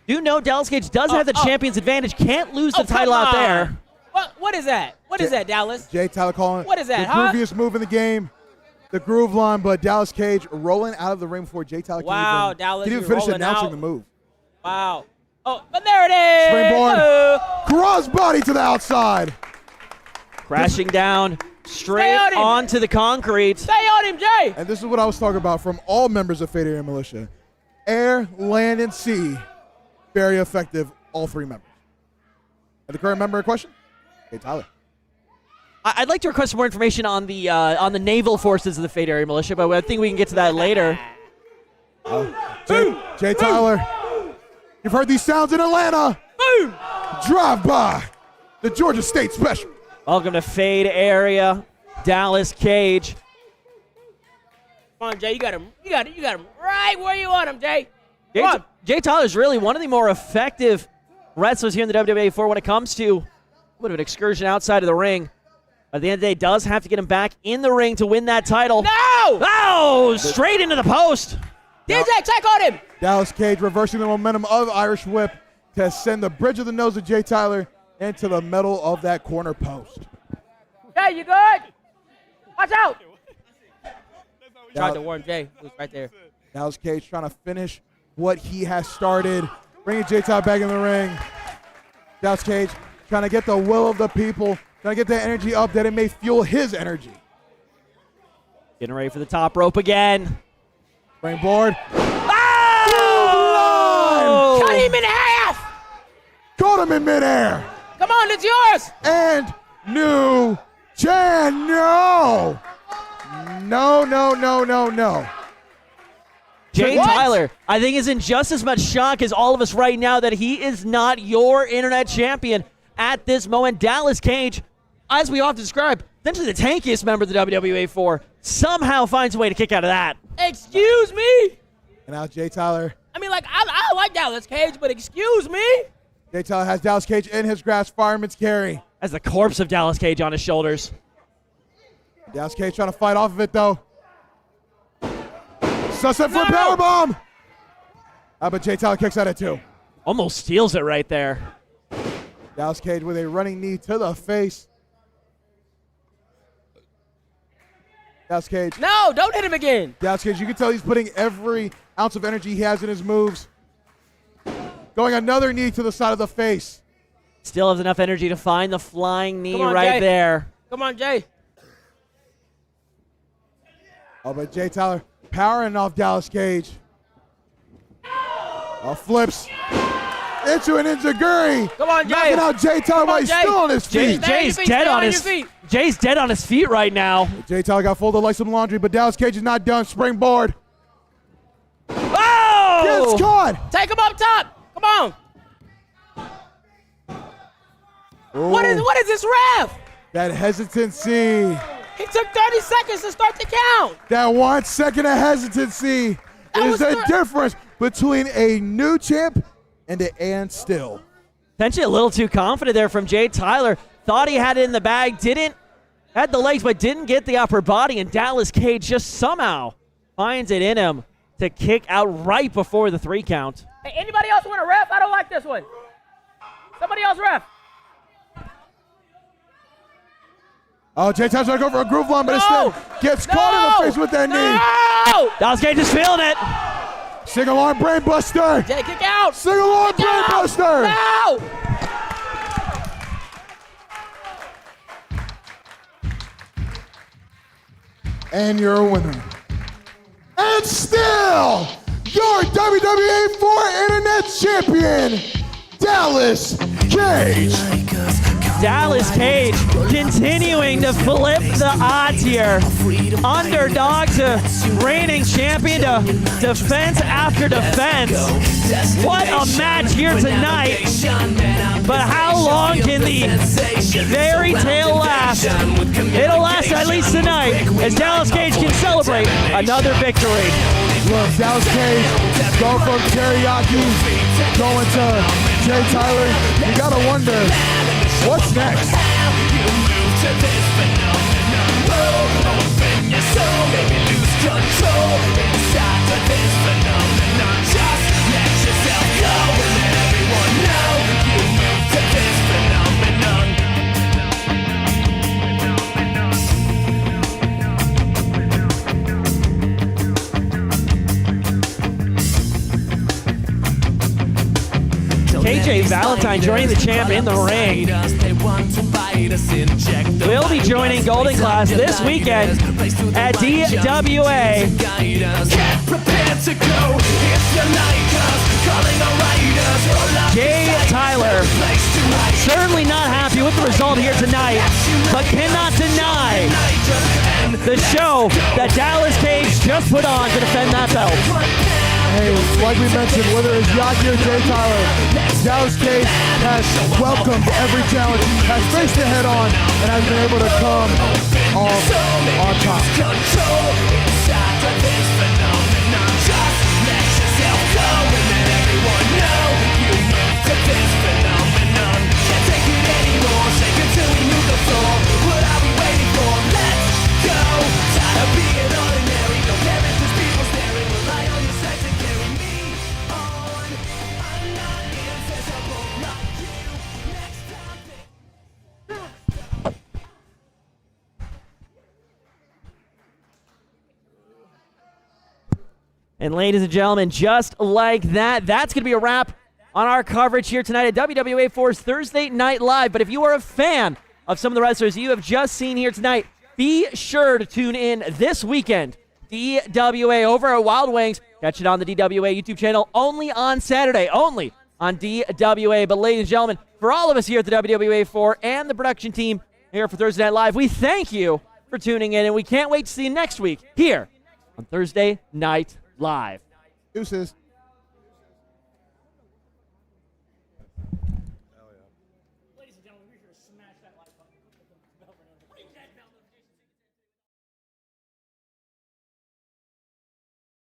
Do know Dallas Cage does have the champion's advantage. Can't lose the title out there. What is that? What is that, Dallas? Jay Tyler calling What is that, the huh? grooviest move in the game. The groove line, but Dallas Cage rolling out of the ring before Jay Tyler Wow, can Dallas, even you're finish rolling announcing out. the move. Wow. Oh, but there it is. Springboard. Oh. Crossbody to the outside. Crashing down straight on him. onto the concrete. Stay on him, Jay. And this is what I was talking about from all members of Fade Area Militia. Air, land, and sea. Very effective, all 3 members. And the current member in question? Jay Tyler. I'd like to request more information on the naval forces of the Fade Area Militia, but I think we can get to that later. Jay Tyler. You've heard these sounds in Atlanta. Boom. Drive by the Georgia State Special. Welcome to Fade Area, Dallas Cage. Come on, Jay. You got him. You got him right where you want him, Jay. Jay Tyler is really one of the more effective wrestlers here in the WWA4 when it comes to a bit of an excursion outside of the ring. At the end of the day, does have to get him back in the ring to win that title. No! Oh, straight into the post. DJ, check on him. Dallas Cage reversing the momentum of Irish Whip to send the bridge of the nose of Jay Tyler into the middle of that corner post. Jay, you good? Watch out. Tried to warn Jay. He was right there. Dallas Cage trying to finish what he has started. Bringing Jay Tyler back in the ring. Dallas Cage trying to get the will of the people. Trying to get that energy up that it may fuel his energy. Getting ready for the top rope again. Springboard. Oh! Cut him in half. Caught him in midair. Come Come on, it's yours. And new champ. No. No. Jay What? Tyler, I think, is in just as much shock as all of us right now that he is not your internet champion at this moment. Dallas Cage, as we often describe, essentially the tankiest member of the WWA4, somehow finds a way to kick out of that. Excuse me. And now Jay Tyler. I mean, like, I like Dallas Cage, but excuse me. Jay Tyler has Dallas Cage in his grasp, fireman's carry. As the corpse of Dallas Cage on his shoulders. Dallas Cage trying to fight off of it, though. Sunset flip powerbomb. But Jay Tyler kicks out at 2. Almost steals it right there. Dallas Cage with a running knee to the face. Dallas Cage. No, don't hit him again. Dallas Cage, you can tell he's putting every ounce of energy he has in his moves. Going another knee to the side of the face. Still has enough energy to find the flying knee Come on, right Jay. there. Come on, Jay. But Jay Tyler powering off Dallas Cage. Flips into an enziguri. Come on, Jay. Knocking out Jay Tyler while he's still on his feet. Jay's dead on his feet right now. Jay Tyler got folded like some laundry, but Dallas Cage is not done. Springboard. Oh! Gets caught. Take him up top. Come on. What is this ref? That hesitancy. He took 30 seconds to start the count. That 1 second of hesitancy is the difference between a new champ and still. Potentially a little too confident there from Jay Tyler. Thought he had it in the bag, had the legs, but didn't get the upper body, and Dallas Cage just somehow finds it in him to kick out right before the 3 count. Hey, anybody else want a ref? I don't like this one. Somebody else ref. Jay Tyler's gonna go for a groove line, but instead gets caught in the face with that knee. Dallas Cage is feeling it. Single arm brain buster. Jay, kick out. Single arm brain buster. No. And your winner. And still, your WWA4 Internet Champion, Dallas Cage. Dallas Cage continuing to flip the odds here. Underdog to reigning champion to defense after defense. What a match here tonight. But how long can the fairy tale last? It'll last at least tonight as Dallas Cage can celebrate another victory. Look, Dallas Cage going from teriyaki, going to Jay Tyler. You gotta wonder, what's next? KJ Valentine joining the champ in the ring. Will be joining Golden Class this weekend at DWA. Jay Tyler certainly not happy with the result here tonight, but cannot deny the show that Dallas Cage just put on to defend that belt. Hey, like we mentioned, whether it's Yaki or Jay Tyler, Dallas Cage has welcomed every challenge, has faced it head on, and has been able to come off on top. And ladies and gentlemen, just like that, that's going to be a wrap on our coverage here tonight at WWA4's Thursday Night Live. But if you are a fan of some of the wrestlers you have just seen here tonight, be sure to tune in this weekend. DWA over at Wild Wings. Catch it on the DWA YouTube channel only on Saturday. Only on DWA. But ladies and gentlemen, for all of us here at the WWA4 and the production team here for Thursday Night Live, we thank you for tuning in, and we can't wait to see you next week here on Thursday Night Live. Deuces.